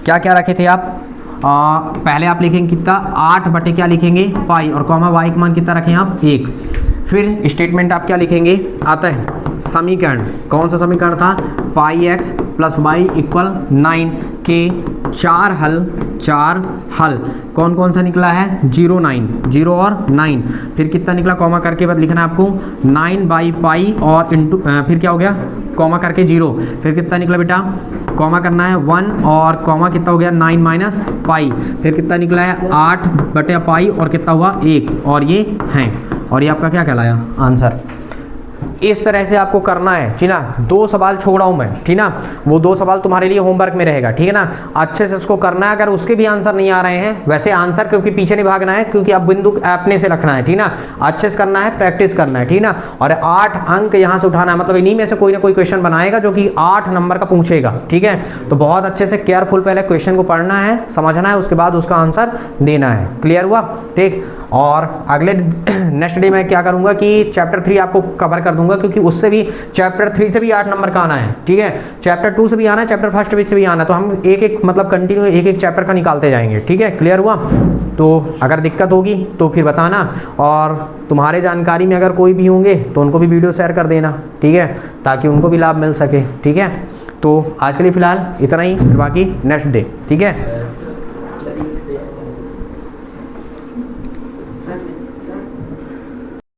क्या क्या रखे थे आप? पहले आप लिखेंगे कितना? 8 बटे क्या लिखेंगे? पाई, और कॉमा y का मान कितना रखें आप? 1। फिर स्टेटमेंट आप क्या लिखेंगे? अतः समीकरण, कौन सा समीकरण था? पाई x प्लस वाई इक्वल 9 के 4 हल कौन कौन सा निकला है? 0 9, 0 और 9। फिर कितना निकला? कॉमा करके बाद लिखना है आपको 9 बाई पाई और इंटू फिर क्या हो गया? कॉमा करके 0। फिर कितना निकला बेटा? कॉमा करना है 1 और कॉमा कितना हो गया? 9 माइनस पाई। फिर कितना निकला है? 8 बटे पाई और कितना हुआ? 1, और ये हैं। और ये आपका क्या कहलाया? आंसर। इस तरह से आपको करना है, ठीक ना। 2 सवाल छोड़ा हूं मैं, ठीक ना। वो 2 सवाल तुम्हारे लिए होमवर्क में रहेगा, ठीक है ना। अच्छे से इसको करना है। अगर उसके भी आंसर नहीं आ रहे हैं, वैसे आंसर क्योंकि पीछे नहीं भागना है, क्योंकि अब बिंदु अपने से रखना है, ठीक ना। अच्छे से करना है, प्रैक्टिस करना है, ठीक ना। और 8 अंक यहाँ से उठाना है, मतलब इन्हीं में से कोई ना कोई क्वेश्चन बनाएगा जो कि 8 नंबर का पूछेगा, ठीक है। तो बहुत अच्छे से केयरफुल पहले क्वेश्चन को पढ़ना है, समझना है, उसके बाद उसका आंसर देना है। क्लियर हुआ? ठीक। और अगले नेक्स्ट डे मैं क्या करूंगा कि चैप्टर 3 आपको कवर कर दूंगा, क्योंकि उससे भी चैप्टर 3 से भी 8 नंबर का आना है, ठीक है। चैप्टर 2 से भी आना है, चैप्टर फर्स्ट से भी आना है। तो हम एक एक मतलब कंटिन्यू एक चैप्टर का निकालते जाएंगे, ठीक है। क्लियर हुआ? तो अगर दिक्कत होगी तो फिर बताना, और तुम्हारे जानकारी में अगर कोई भी होंगे तो उनको भी वीडियो शेयर कर देना, ठीक है, ताकि उनको भी लाभ मिल सके, ठीक है। तो आज के लिए फिलहाल इतना ही, फिर बाकी नेक्स्ट डे, ठीक है।